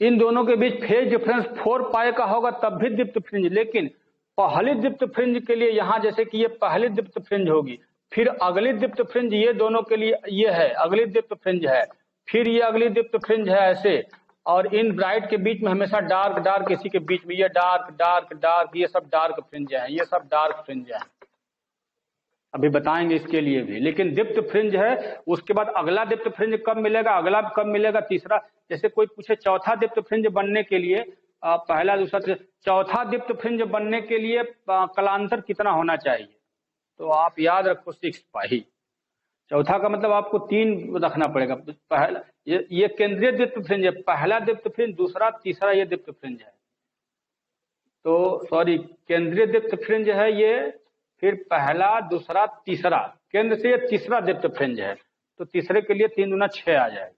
इन दोनों के बीच फेज डिफरेंस 4 पाई का होगा तब भी दीप्त फ्रिंज। लेकिन पहली दीप्त फ्रिंज के लिए यहाँ जैसे कि ये पहली दीप्त फ्रिंज होगी, फिर अगली दीप्त फ्रिंज ये दोनों के लिए ये है, अगली दीप्त फ्रिंज है, फिर ये अगली दीप्त फ्रिंज है ऐसे, और इन ब्राइट के बीच में हमेशा डार्क डार्क, इसी के बीच में ये डार्क डार्क डार्क, ये सब डार्क फ्रिंज है, ये सब डार्क फ्रिंज है, अभी बताएंगे इसके लिए भी। लेकिन दीप्त फ्रिंज है, उसके बाद अगला दीप्त फ्रिंज कब मिलेगा, अगला कब मिलेगा, तीसरा। जैसे कोई पूछे चौथा दीप्त फ्रिंज बनने के लिए पहला दूसरा चौथा दीप्त फ्रिंज बनने के लिए कलांतर कितना होना चाहिए, तो आप याद रखो 6 पाई। चौथा का मतलब आपको 3 रखना पड़ेगा। पहला ये केंद्रीय दीप्त फ्रिंज है, पहला दीप्त फ्रिंज, दूसरा तीसरा ये दीप्त फ्रिंज है, तो सॉरी केंद्रीय दीप्त फ्रिंज है ये, फिर पहला दूसरा तीसरा, केंद्र से ये तीसरा दीप्त फ्रिंज है, तो तीसरे के लिए 3 दूना 6 आ जाएगा।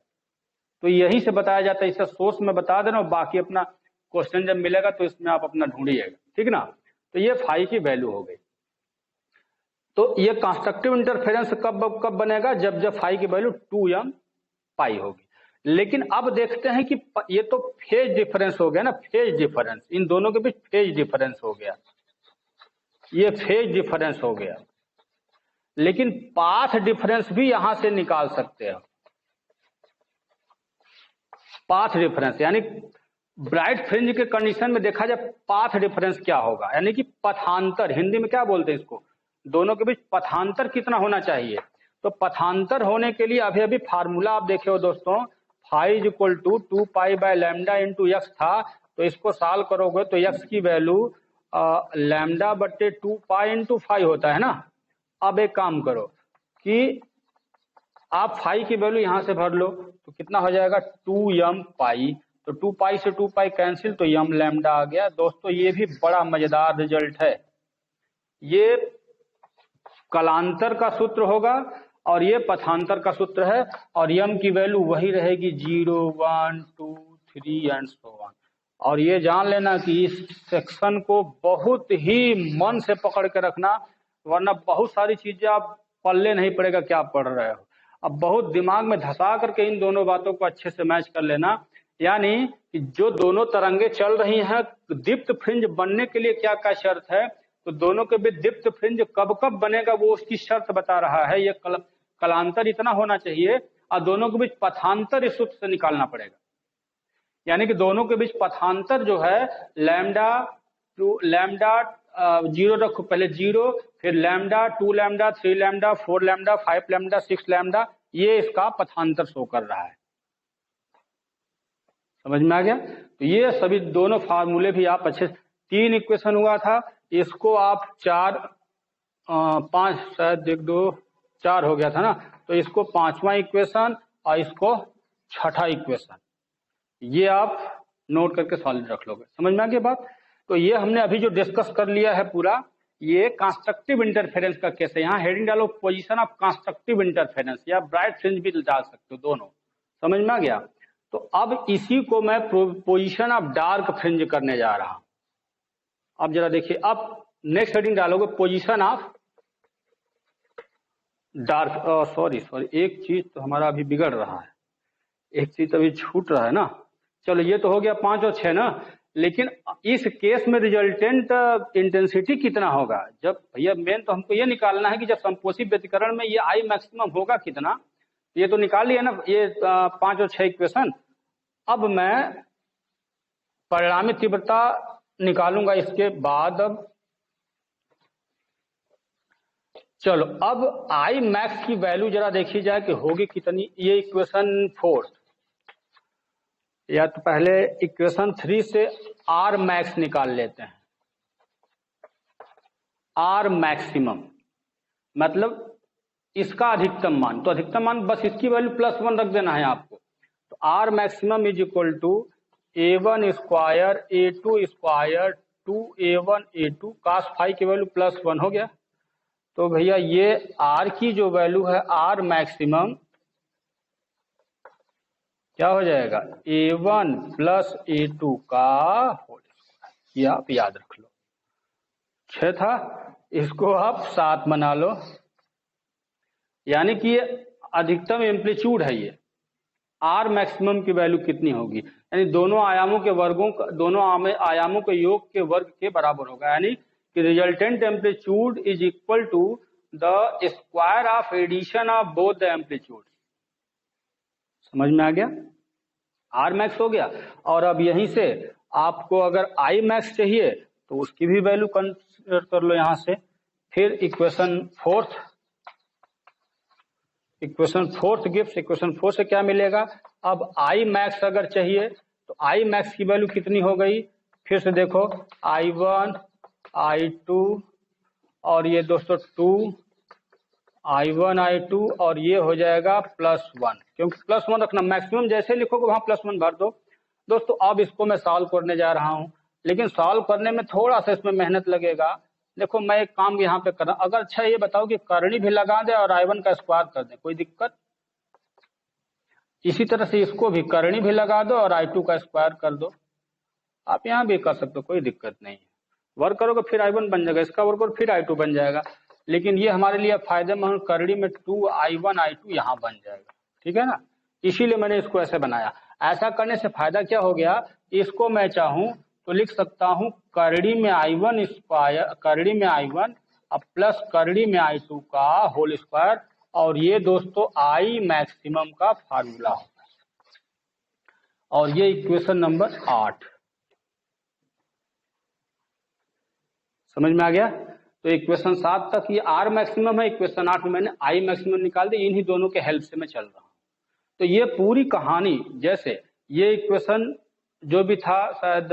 तो यही से बताया जाता है, इसका सोर्स में बता देना, बाकी अपना क्वेश्चन जब मिलेगा तो इसमें आप अपना ढूंढिएगा, ठीक ना। तो ये फाई की वैल्यू हो गई। तो ये कंस्ट्रक्टिव इंटरफेरेंस कब बनेगा, जब फाई की वैल्यू 2m पाई होगी। लेकिन अब देखते हैं कि ये तो फेज डिफरेंस हो गया ना, फेज डिफरेंस, इन दोनों के बीच फेज डिफरेंस हो गया, ये फेज डिफरेंस हो गया। लेकिन पाथ डिफरेंस भी यहां से निकाल सकते हैं, पाथ डिफरेंस, यानी ब्राइट फ्रिंज के कंडीशन में देखा जाए पाथ डिफरेंस क्या होगा, यानी कि पथांतर, हिंदी में क्या बोलते हैं इसको, दोनों के बीच पथांतर कितना होना चाहिए। तो पथांतर होने के लिए अभी अभी फार्मूला आप देखे हो दोस्तों, phi is equal to 2 pi by lambda into X था, तो इसको सॉल्व करोगे तो एक्स की वैल्यू लैम्डा बट्टे 2 पाई इंटू फाई होता है ना। अब एक काम करो कि आप फाई की वैल्यू यहां से भर लो, तो कितना हो जाएगा 2m पाई, तो 2 पाई से 2 पाई कैंसिल, तो m लैम्डा आ गया। दोस्तों ये भी बड़ा मजेदार रिजल्ट है, ये कलांतर का सूत्र होगा और ये पथांतर का सूत्र है, और m की वैल्यू वही रहेगी 0 1 2 3 एंड सो ऑन। और ये जान लेना कि इस सेक्शन को बहुत ही मन से पकड़ के रखना, वरना बहुत सारी चीजें आप पल्ले नहीं पड़ेगा क्या पढ़ रहे हो। अब बहुत दिमाग में धसा करके इन दोनों बातों को अच्छे से मैच कर लेना, यानी कि जो दोनों तरंगे चल रही हैं, दीप्त फ्रिंज बनने के लिए क्या क्या शर्त है, तो दोनों के बीच दीप्त फ्रिंज कब कब बनेगा वो उसकी शर्त बता रहा है। ये कलांतर इतना होना चाहिए, और दोनों के बीच पथांतर इस सूत्र से निकालना पड़ेगा, यानी कि दोनों के बीच पथांतर जो है लैम्डा 0 रखो, पहले 0, फिर lambda 2 lambda 3 lambda 4 lambda 5 lambda 6 lambda, ये इसका पथांतर शो कर रहा है। समझ में आ गया। तो ये सभी दोनों फार्मूले भी आप अच्छे, 3 इक्वेशन हुआ था, इसको आप 4 5 शायद 1 2 4 हो गया था ना, तो इसको 5वां इक्वेशन और इसको 6ठा इक्वेशन, ये आप नोट करके सॉल्व रख लोगे। समझ में आ गया बात। तो ये हमने अभी जो डिस्कस कर लिया है पूरा, ये कंस्ट्रक्टिव इंटरफेरेंस का केस है। यहाँ हेडिंग डालो पोजीशन ऑफ कंस्ट्रक्टिव इंटरफेरेंस, या ब्राइट फ्रिंज भी डाल सकते हो, दोनों। समझ में आ गया। तो अब इसी को मैं पोजीशन ऑफ डार्क फ्रिंज करने जा रहा हूं। अब जरा देखिए, अब नेक्स्ट हेडिंग डालोगे पोजीशन ऑफ डार्क, सॉरी एक चीज तो हमारा अभी बिगड़ रहा है, एक चीज अभी छूट रहा है ना। चलो ये तो हो गया 5 और 6 ना, लेकिन इस केस में रिजल्टेंट इंटेंसिटी कितना होगा। जब भैया मेन तो हमको ये निकालना है कि जब संपोषी व्यतिकरण में ये आई मैक्सिमम होगा कितना, ये तो निकाल लिया ना ये 5 और 6 इक्वेशन। अब मैं परिणामी तीव्रता निकालूंगा इसके बाद। अब चलो, अब आई मैक्स की वैल्यू जरा देखी जाए कि होगी कितनी। ये इक्वेशन 4, या तो पहले इक्वेशन 3 से आर मैक्स निकाल लेते हैं। आर मैक्सिमम मतलब इसका अधिकतम मान, तो अधिकतम मान बस इसकी वैल्यू +1 रख देना है आपको। तो R maximum is equal to A1 square A2 square 2A1 A2 cos phi की वैल्यू +1 हो गया। तो भैया ये आर की जो वैल्यू है, आर मैक्सिमम क्या हो जाएगा, A1 + A2 का होल स्क्वायर। ये आप याद रख लो। 6 था, इसको आप 7 बना लो। यानी कि ये अधिकतम एम्पलीट्यूड है। ये आर मैक्सिमम की वैल्यू कितनी होगी, यानी दोनों आयामों के वर्गों का, दोनों आयामों के योग के वर्ग के बराबर होगा। यानी कि resultant amplitude is equal to the square of addition of both the amplitude. समझ में आ गया? आर मैक्स हो गया। और अब यहीं से आपको अगर आई मैक्स चाहिए तो उसकी भी वैल्यू कंसीडर कर लो यहां से। फिर इक्वेशन फोर्थ गिव्स, इक्वेशन 4 से क्या मिलेगा, अब आई मैक्स अगर चाहिए तो आई मैक्स की वैल्यू कितनी हो गई, फिर से देखो I1 I2 और ये दोस्तों 2 I1 I2 और ये हो जाएगा +1, क्योंकि +1 रखना, मैक्सिमम जैसे लिखोगे वहां +1 भर दो। दोस्तों अब इसको मैं सॉल्व करने जा रहा हूं, लेकिन सॉल्व करने में थोड़ा सा इसमें मेहनत लगेगा। देखो मैं एक काम यहाँ पे कर रहा हूं। अगर अच्छा ये बताओ कि करनी भी लगा दे और I1 का स्क्वायर कर दे, कोई दिक्कत? इसी तरह से इसको भी करनी भी लगा दो और I2 का स्क्वायर कर दो। आप यहाँ भी कर सकते हो, कोई दिक्कत नहीं है। वर्क करोगे फिर I1 बन जाएगा, इसका वर्क करो फिर I2 बन जाएगा। लेकिन ये हमारे लिए फायदेमंद, करनी में 2I1 I2 यहाँ बन जाएगा, ठीक है ना। इसीलिए मैंने इसको ऐसे बनाया। ऐसा करने से फायदा क्या हो गया, इसको मैं चाहूं तो लिख सकता हूं करनी में I1 स्क्वायर, करनी में I1 अब प्लस करनी में I2 का होल स्क्वायर। और ये दोस्तों आई मैक्सिमम का फार्मूला होगा। और ये इक्वेशन नंबर 8 समझ में आ गया। तो इक्वेशन 7 तक ये आर मैक्सिमम है, इक्वेशन 8 में मैंने आई मैक्सिमम निकाल दी। इन्हीं दोनों के हेल्प से मैं चल रहा हूं। तो ये पूरी कहानी, जैसे ये इक्वेशन जो भी था शायद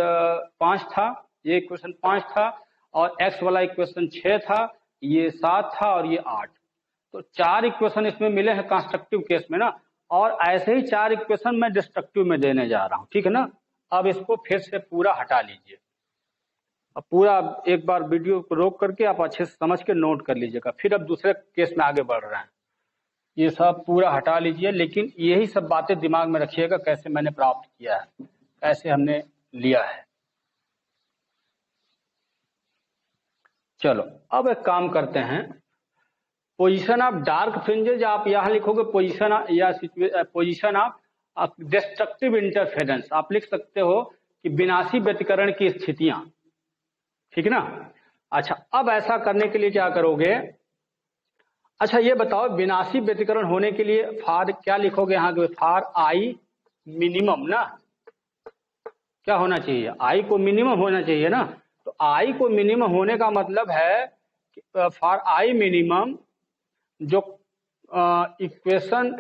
5 था, ये इक्वेशन 5 था, और एक्स वाला इक्वेशन 6 था, ये 7 था और ये 8। तो 4 इक्वेशन इसमें मिले हैं कंस्ट्रक्टिव केस में ना, और ऐसे ही 4 इक्वेशन मैं डिस्ट्रक्टिव में देने जा रहा हूं, ठीक है ना। अब इसको फिर से पूरा हटा लीजिए। अब पूरा एक बार वीडियो को रोक करके आप अच्छे से समझ के नोट कर लीजिएगा। फिर अब दूसरे केस में आगे बढ़ रहे हैं। ये सब पूरा हटा लीजिए, लेकिन यही सब बातें दिमाग में रखिएगा, कैसे मैंने प्राप्त किया है, कैसे हमने लिया है। चलो अब एक काम करते हैं, पोजीशन ऑफ डार्क फ्रिंजेज आप यहां लिखोगे, पोजीशन ऑफ डिस्ट्रक्टिव इंटरफेरेंस आप लिख सकते हो कि विनाशी व्यतिकरण की स्थितियां, ठीक है ना। अच्छा, अब ऐसा करने के लिए क्या करोगे, अच्छा ये बताओ विनाशी व्यतिकरण होने के लिए फार क्या लिखोगे यहाँ के, फार आई मिनिमम ना, क्या होना चाहिए, आई को मिनिमम होना चाहिए ना। तो आई को मिनिमम होने का मतलब है फॉर आई मिनिमम जो इक्वेशन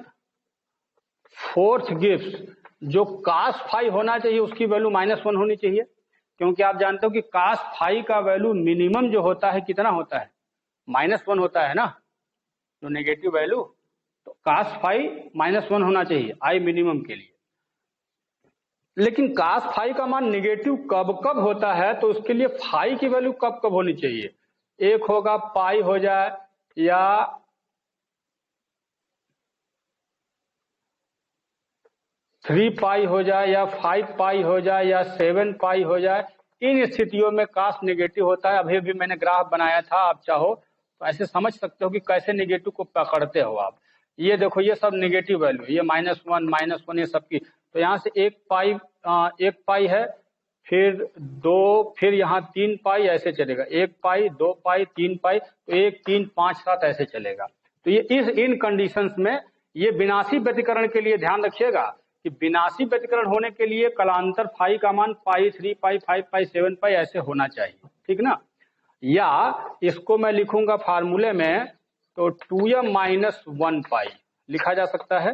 4 गिव्स, जो cos फाई होना चाहिए उसकी वैल्यू -1 होनी चाहिए। क्योंकि आप जानते हो कि cos फाई का वैल्यू मिनिमम जो होता है कितना होता है, -1 होता है ना, जो नेगेटिव वैल्यू। तो cos फाई -1 होना चाहिए आई मिनिमम के लिए। लेकिन cos फाई का मान निगेटिव कब कब होता है, तो उसके लिए फाई की वैल्यू कब कब होनी चाहिए, एक होगा पाई हो जाए, या 3 पाई हो जाए, या 5 पाई हो जाए, या 7 पाई हो जाए। इन स्थितियों में cos नेगेटिव होता है। अभी भी मैंने ग्राफ बनाया था, आप चाहो तो ऐसे समझ सकते हो कि कैसे नेगेटिव को पकड़ते हो आप। ये देखो ये सब नेगेटिव वैल्यू, ये -1 ये सब की। तो यहाँ से 1 पाई है, फिर 2, फिर यहाँ 3 पाई, ऐसे चलेगा 1 पाई 2 पाई 3 पाई, तो 1 3 5 7 ऐसे चलेगा। तो ये इन कंडीशंस में ये विनाशी व्यतिकरण के लिए ध्यान रखिएगा कि विनाशी व्यतिकरण होने के लिए कलांतर फाई का मान पाई 3 पाई 5 पाई 7 पाई ऐसे होना चाहिए, ठीक ना। या इसको मैं लिखूंगा फार्मूले में तो 2m माइनस 1 पाई लिखा जा सकता है।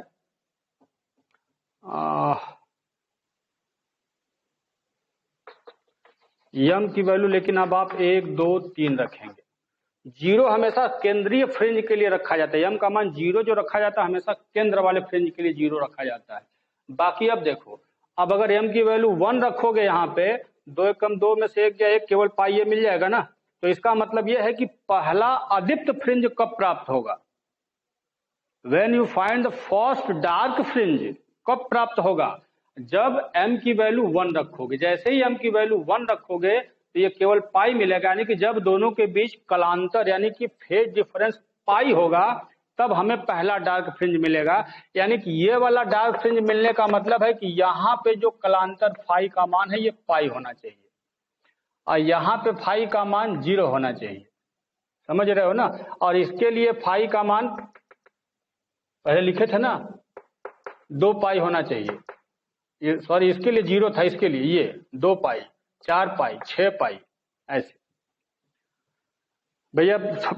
यम की वैल्यू लेकिन अब आप 1 2 3 रखेंगे। जीरो हमेशा केंद्रीय फ्रिंज के लिए रखा जाता है। यम का मान जीरो जो रखा जाता है हमेशा केंद्र वाले फ्रिंज के लिए जीरो रखा जाता है। बाकी अब देखो, अब अगर m की वैल्यू 1 रखोगे यहाँ पे 2 कम 2 में से 1 या 1 केवल पाई ये मिल जाएगा ना। तो इसका मतलब यह है कि पहला अदीप्त फ्रिंज कब प्राप्त होगा, when you find the first dark fringe कब प्राप्त होगा, जब m की वैल्यू 1 रखोगे। जैसे ही m की वैल्यू 1 रखोगे तो ये केवल पाई मिलेगा, यानी कि जब दोनों के बीच कलांतर यानी कि फेज डिफरेंस पाई होगा तब हमें पहला डार्क फ्रिंज मिलेगा। यानी कि ये वाला डार्क फ्रिंज मिलने का मतलब है कि यहाँ पे जो कलांतर फाई का मान है ये पाई होना चाहिए और यहाँ पे फाई का मान 0 होना चाहिए, समझ रहे हो ना। और इसके लिए फाई का मान पहले लिखे थे ना 2 पाई होना चाहिए, ये सॉरी इसके लिए 0 था, इसके लिए ये 2 पाई 4 पाई 6 पाई ऐसे। भैया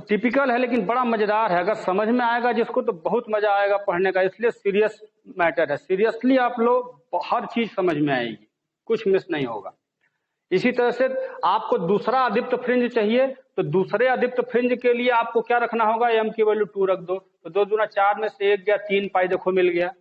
टिपिकल है लेकिन बड़ा मजेदार है, अगर समझ में आएगा जिसको तो बहुत मजा आएगा पढ़ने का। इसलिए सीरियस मैटर है, सीरियसली आप लोग हर चीज समझ में आएगी, कुछ मिस नहीं होगा। इसी तरह से आपको दूसरा अदीप्त फ्रिंज चाहिए तो दूसरे अदीप्त फ्रिंज के लिए आपको क्या रखना होगा, m की वैल्यू 2 रख दो तो 2 दूना 4 में से 1 गया 3 पाई देखो मिल गया।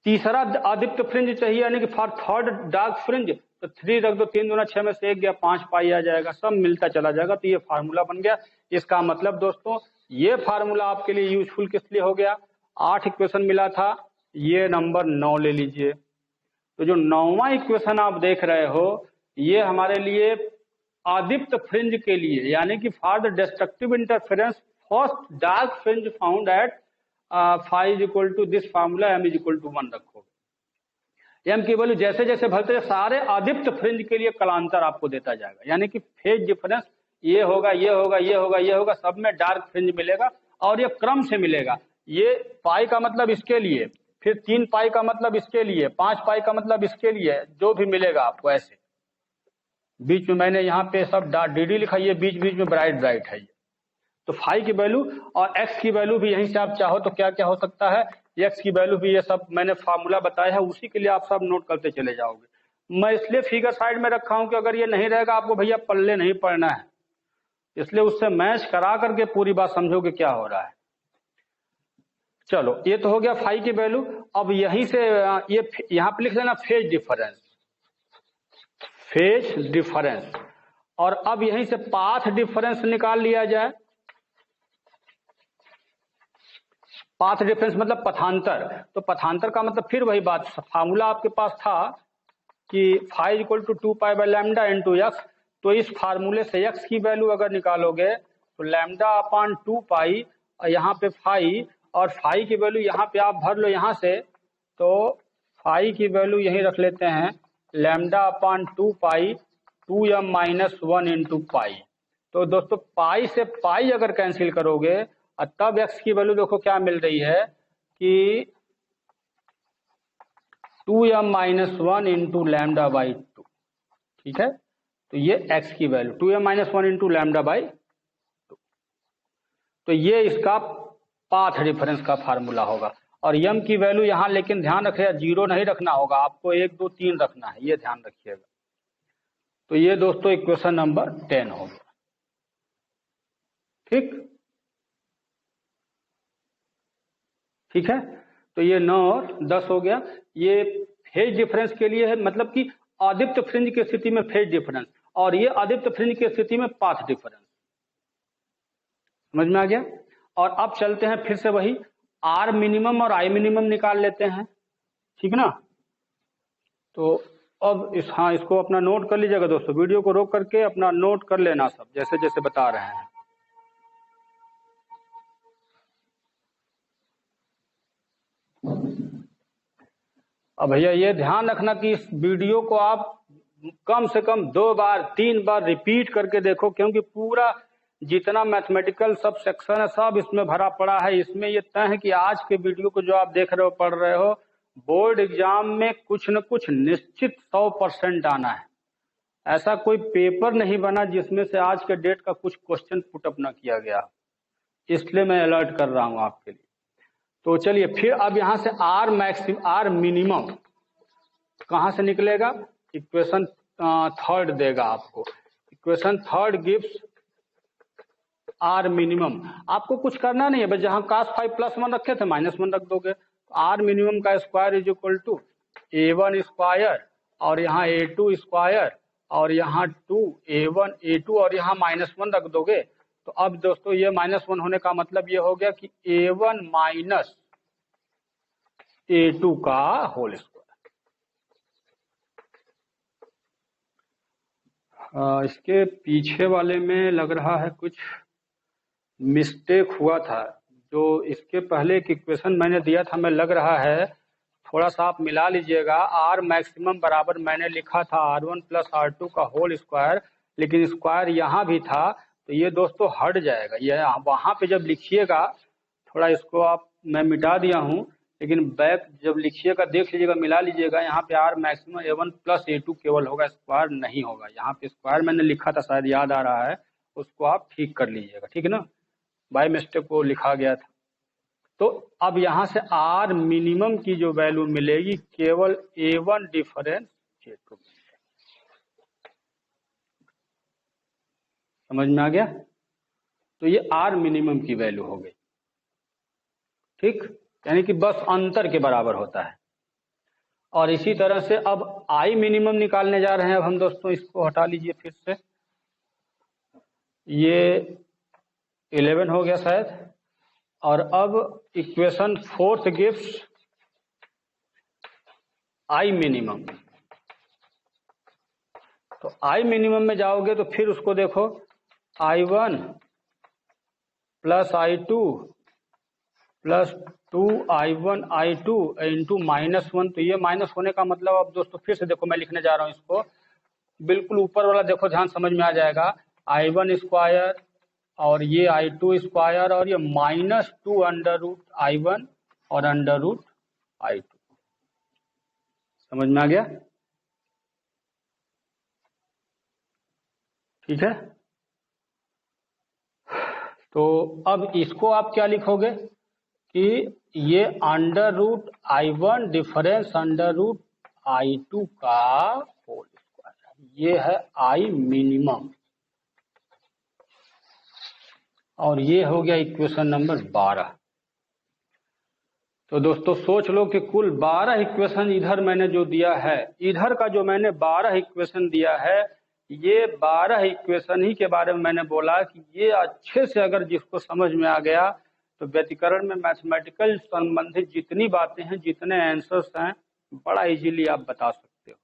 तीसरा अदीप्त फ्रिंज चाहिए यानी कि फॉर थर्ड डार्क फ्रिंज तो 3 रख दो, 3 दूना 6 में से 1 गया 5 पाई आ जाएगा, सब मिलता चला जाएगा। तो ये फार्मूला बन गया। इसका मतलब दोस्तों ये फार्मूला आपके लिए यूजफुल किस लिए हो गया, 8 इक्वेशन मिला था, ये नंबर 9 ले लीजिए। तो जो 9वां इक्वेशन आप देख रहे हो ये हमारे लिए अदीप्त फ्रिंज के लिए यानी कि for the destructive interference first dark fringe found at phi is equal to this formula m is equal to 1 रखोगे। m की वैल्यू जैसे जैसे भरते सारे अदीप्त फ्रिंज के लिए कलांतर आपको देता जाएगा, यानी कि फेज डिफरेंस ये होगा ये होगा ये होगा ये होगा, सब में डार्क फ्रिंज मिलेगा और ये क्रम से मिलेगा। ये पाई का मतलब इसके लिए, फिर 3 पाई का मतलब इसके लिए, 5 पाई का मतलब इसके लिए, जो भी मिलेगा आपको ऐसे। बीच में मैंने यहाँ पे सब dd लिखा, ये बीच बीच में ब्राइट है ये। तो फाई की वैल्यू और x की वैल्यू भी यहीं से आप चाहो तो क्या क्या हो सकता है, x की वैल्यू भी, ये सब मैंने फार्मूला बताया है उसी के लिए आप सब नोट करते चले जाओगे। मैं इसलिए फिगर साइड में रखा हूं कि अगर ये नहीं रहेगा आपको भैया पल्ले नहीं पड़ना है, इसलिए उससे मैच करा करके पूरी बात समझोगे क्या हो रहा है। चलो ये तो हो गया फाई की वैल्यू। अब यहीं से ये यहाँ पे लिख लेना फेज डिफरेंस, फेज डिफरेंस, और अब यहीं से पाथ डिफरेंस निकाल लिया जाए। पाथ डिफरेंस मतलब पथांतर, तो पथांतर का मतलब फिर वही बात, फार्मूला आपके पास था कि phi equal to 2 pi by lambda into x। तो इस फार्मूले से x की वैल्यू अगर निकालोगे तो लैम्डा अपॉन 2 पाई और यहाँ पे फाई, और फाई की वैल्यू यहाँ पे आप भर लो यहाँ से, तो फाई की वैल्यू यहीं रख लेते हैं लैम्डा अपॉन 2 पाई 2m माइनस 1 इंटू पाई। तो दोस्तों पाई से पाई अगर कैंसिल करोगे और तब x की वैल्यू देखो क्या मिल रही है कि 2m minus 1 into lambda by 2, ठीक है। तो ये x की value 2m minus 1 into lambda by 2, तो ये इसका पाथ डिफरेंस का फार्मूला होगा। और m की वैल्यू यहाँ लेकिन ध्यान रखिएगा 0 नहीं रखना होगा आपको, 1 2 3 रखना है, ये ध्यान रखिएगा। तो ये दोस्तों इक्वेशन नंबर 10 हो गया, ठीक है। तो ये 9 और 10 हो गया। ये फेज डिफरेंस के लिए है, मतलब कि अदीप्त फ्रिंज की स्थिति में फेज डिफरेंस, और ये अदीप्त फ्रिंज की स्थिति में पाथ डिफरेंस। समझ में आ गया। और अब चलते हैं फिर से वही आर मिनिमम और आई मिनिमम निकाल लेते हैं, ठीक ना। तो अब इसको अपना नोट कर लीजिएगा दोस्तों, वीडियो को रोक करके अपना नोट कर लेना सब जैसे जैसे बता रहे हैं। अब भैया ये ध्यान रखना कि इस वीडियो को आप कम से कम 2 बार 3 बार रिपीट करके देखो, क्योंकि पूरा जितना मैथमेटिकल सब सेक्शन है सब इसमें भरा पड़ा है। इसमें ये तय है कि आज के वीडियो को जो आप देख रहे हो पढ़ रहे हो बोर्ड एग्जाम में कुछ न कुछ निश्चित 100% आना है। ऐसा कोई पेपर नहीं बना जिसमें से आज के डेट का कुछ क्वेश्चन पुटअप न किया गया, इसलिए मैं अलर्ट कर रहा हूं आपके लिए। तो चलिए फिर अब यहां से आर मिनिमम कहां से निकलेगा? इक्वेशन थर्ड देगा आपको। Equation third gives R minimum. आपको कुछ करना नहीं है, बस जहां cos 5 +1 रखे थे -1 रख दोगे। आर मिनिमम का square is equal to A1 square और यहाँ A2 स्क्वायर और यहाँ 2A1 A2 और यहाँ -1 रख दोगे। तो अब दोस्तों ये -1 होने का मतलब ये हो गया कि A1 माइनस A2 का होल स्क्वायर। इसके पीछे वाले में लग रहा है कुछ मिस्टेक हुआ था। जो इसके पहले एक इक्वेशन मैंने दिया था, मैं लग रहा है थोड़ा सा आप मिला लीजिएगा। आर मैक्सिमम बराबर मैंने लिखा था R1 + R2 का होल स्क्वायर, लेकिन स्क्वायर यहाँ भी था, तो ये दोस्तों हट जाएगा। ये वहाँ पे जब लिखिएगा, थोड़ा इसको आप मैं मिटा दिया हूँ, लेकिन बैक जब लिखिएगा देख लीजिएगा, मिला लीजिएगा। यहाँ पे आर मैक्सिमम A1 + A2 केवल होगा, स्क्वायर नहीं होगा। यहाँ पे स्क्वायर मैंने लिखा था, शायद याद आ रहा है, उसको आप ठीक कर लीजिएगा, ठीक है ना। बाय मिस्टेक को लिखा गया था। तो अब यहां से आर मिनिमम की जो वैल्यू मिलेगी केवल A1 डिफरेंस A2। समझ में आ गया? तो ये आर मिनिमम की वैल्यू हो गई, ठीक, यानी कि बस अंतर के बराबर होता है। और इसी तरह से अब आई मिनिमम निकालने जा रहे हैं। अब हम दोस्तों इसको हटा लीजिए फिर से, ये 11 हो गया शायद। और अब equation fourth gives I minimum. तो आई मिनिमम में जाओगे तो फिर उसको देखो, I1 + I2 + 2I1 I2 into -1। तो ये माइनस होने का मतलब, अब दोस्तों फिर से देखो, मैं लिखने जा रहा हूं इसको, बिल्कुल ऊपर वाला देखो, ध्यान समझ में आ जाएगा। I1 स्क्वायर और ये I2 स्क्वायर और ये -2 √I1 और √I2। समझ में आ गया? ठीक है। तो अब इसको आप क्या लिखोगे कि ये √I1 डिफरेंस √I2 का होल स्क्वायर, ये है आई मिनिमम। और ये हो गया इक्वेशन नंबर 12। तो दोस्तों सोच लो कि कुल 12 इक्वेशन इधर मैंने जो दिया है, इधर का जो मैंने 12 इक्वेशन दिया है, ये 12 इक्वेशन ही के बारे में मैंने बोला कि ये अच्छे से अगर जिसको समझ में आ गया तो व्यतिकरण में मैथमेटिकल संबंधित जितनी बातें हैं, जितने आंसर्स हैं, बड़ा इजीली आप बता सकते हो,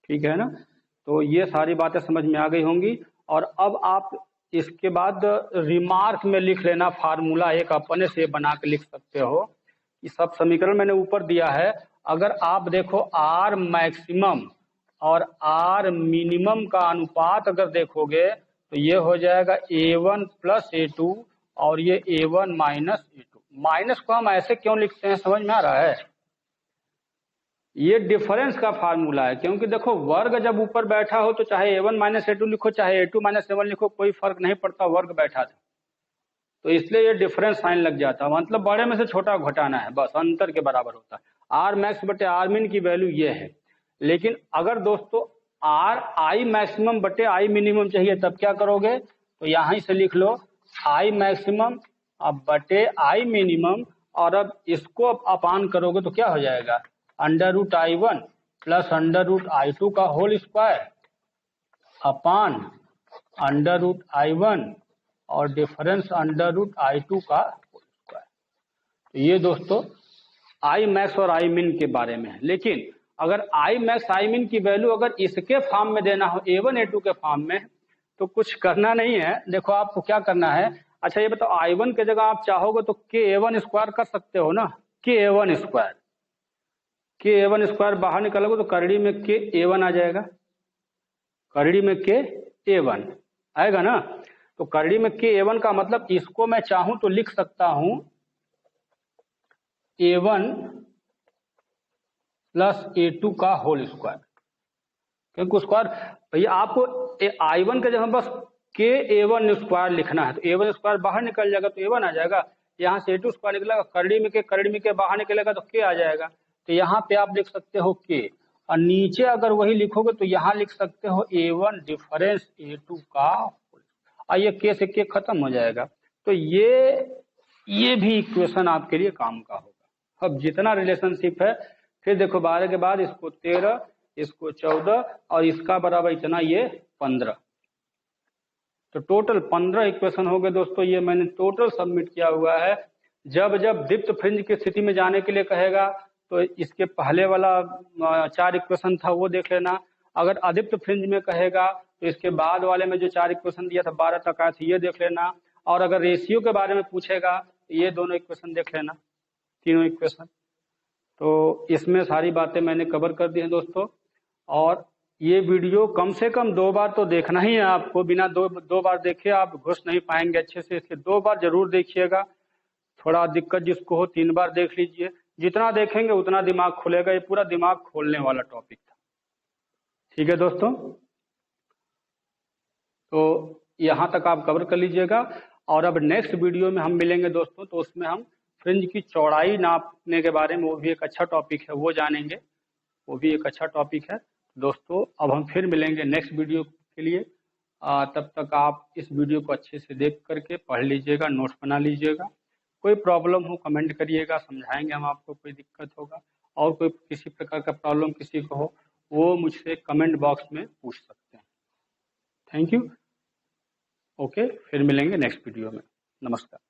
ठीक है ना। तो ये सारी बातें समझ में आ गई होंगी। और अब आप इसके बाद रिमार्क में लिख लेना, फार्मूला एक अपने से बना के लिख सकते हो। ये सब समीकरण मैंने ऊपर दिया है। अगर आप देखो आर मैक्सिमम और आर मिनिमम का अनुपात अगर देखोगे तो ये हो जाएगा A1 + A2 और ये A1 - A2। माइनस को हम ऐसे क्यों लिखते हैं, समझ में आ रहा है? ये डिफरेंस का फार्मूला है, क्योंकि देखो वर्ग जब ऊपर बैठा हो तो चाहे A1 - A2 लिखो, चाहे A2 - A1 लिखो, कोई फर्क नहीं पड़ता, वर्ग बैठा था, तो इसलिए ये डिफरेंस साइन लग जाता। मतलब बड़े में से छोटा घटाना है, बस अंतर के बराबर होता है। आर मैक्स बटे आर मिन की वैल्यू ये है। लेकिन अगर दोस्तों आर आई मैक्सिमम बटे आई मिनिमम चाहिए, तब क्या करोगे? तो यहीं से लिख लो आई मैक्सिमम अब बटे आई मिनिमम, और अब इसको अपान करोगे तो क्या हो जाएगा? √I1 + √I2 का होल स्क्वायर अपान √I1 और डिफरेंस √I2 का होल स्क्वायर। तो ये दोस्तों आई मैक्स और आई मिन के बारे में है। लेकिन अगर आई मैक्स आई मिन की वैल्यू अगर इसके फॉर्म में देना हो, A1 A2 के फॉर्म में, तो कुछ करना नहीं है। देखो आपको क्या करना है, अच्छा ये बताओ, I1 के जगह आप चाहोगे तो KA1 स्क्वायर कर सकते हो ना, KA1 स्क्वायर। KA1 स्क्वायर बाहर निकालोगे तो करड़ी में KA1 आ जाएगा, करड़ी में KA1 आएगा ना। तो करड़ी में KA1 का मतलब इसको मैं चाहूं तो लिख सकता हूं A1 प्लस A2 का होल स्क्वायर, क्योंकि स्क्वायर भैया आपको I1 के जगह बस के A1 स्क्वायर लिखना है, तो A1 स्क्वायर बाहर निकल जाएगा तो A1 आ जाएगा, यहाँ से A2 स्क्वायर निकलेगा, करड़ी में के बाहर निकलेगा तो के आ जाएगा, तो यहाँ पे आप लिख सकते हो के, और नीचे अगर वही लिखोगे तो यहाँ लिख सकते हो A1 डिफरेंस A2 का, और ये के से के खत्म हो जाएगा। तो ये भी इक्वेशन आपके लिए काम का होगा। अब जितना रिलेशनशिप है, फिर देखो 12 के बाद इसको 13, इसको 14 और इसका बराबर इतना, ये 15, तो टोटल 15 इक्वेशन हो गए दोस्तों। ये मैंने टोटल सबमिट किया हुआ है। जब जब दीप्त फ्रिंज की स्थिति में जाने के लिए कहेगा तो इसके पहले वाला 4 इक्वेशन था वो देख लेना, अगर अदीप्त फ्रिंज में कहेगा तो इसके बाद वाले में जो 4 इक्वेशन दिया था 12 तक आया था ये देख लेना, और अगर रेशियो के बारे में पूछेगा तो ये दोनों इक्वेशन देख लेना, तीनों इक्वेशन। तो इसमें सारी बातें मैंने कवर कर दी हैं दोस्तों, और ये वीडियो कम से कम 2 बार तो देखना ही है आपको, बिना दो बार देखे आप घुस नहीं पाएंगे अच्छे से, इसके 2 बार जरूर देखिएगा। थोड़ा दिक्कत जिसको हो 3 बार देख लीजिए, जितना देखेंगे उतना दिमाग खुलेगा, ये पूरा दिमाग खोलने वाला टॉपिक था। ठीक है दोस्तों, तो यहाँ तक आप कवर कर लीजिएगा, और अब नेक्स्ट वीडियो में हम मिलेंगे दोस्तों, तो उसमें हम फ्रिंज की चौड़ाई नापने के बारे में, वो भी एक अच्छा टॉपिक है, वो जानेंगे, वो भी एक अच्छा टॉपिक है दोस्तों। अब हम फिर मिलेंगे नेक्स्ट वीडियो के लिए, तब तक आप इस वीडियो को अच्छे से देख करके पढ़ लीजिएगा, नोट्स बना लीजिएगा। कोई प्रॉब्लम हो कमेंट करिएगा, समझाएंगे हम आपको, कोई दिक्कत होगा और कोई किसी प्रकार का प्रॉब्लम किसी को हो वो मुझसे कमेंट बॉक्स में पूछ सकते हैं। Thank you. ओके, फिर मिलेंगे नेक्स्ट वीडियो में। नमस्कार।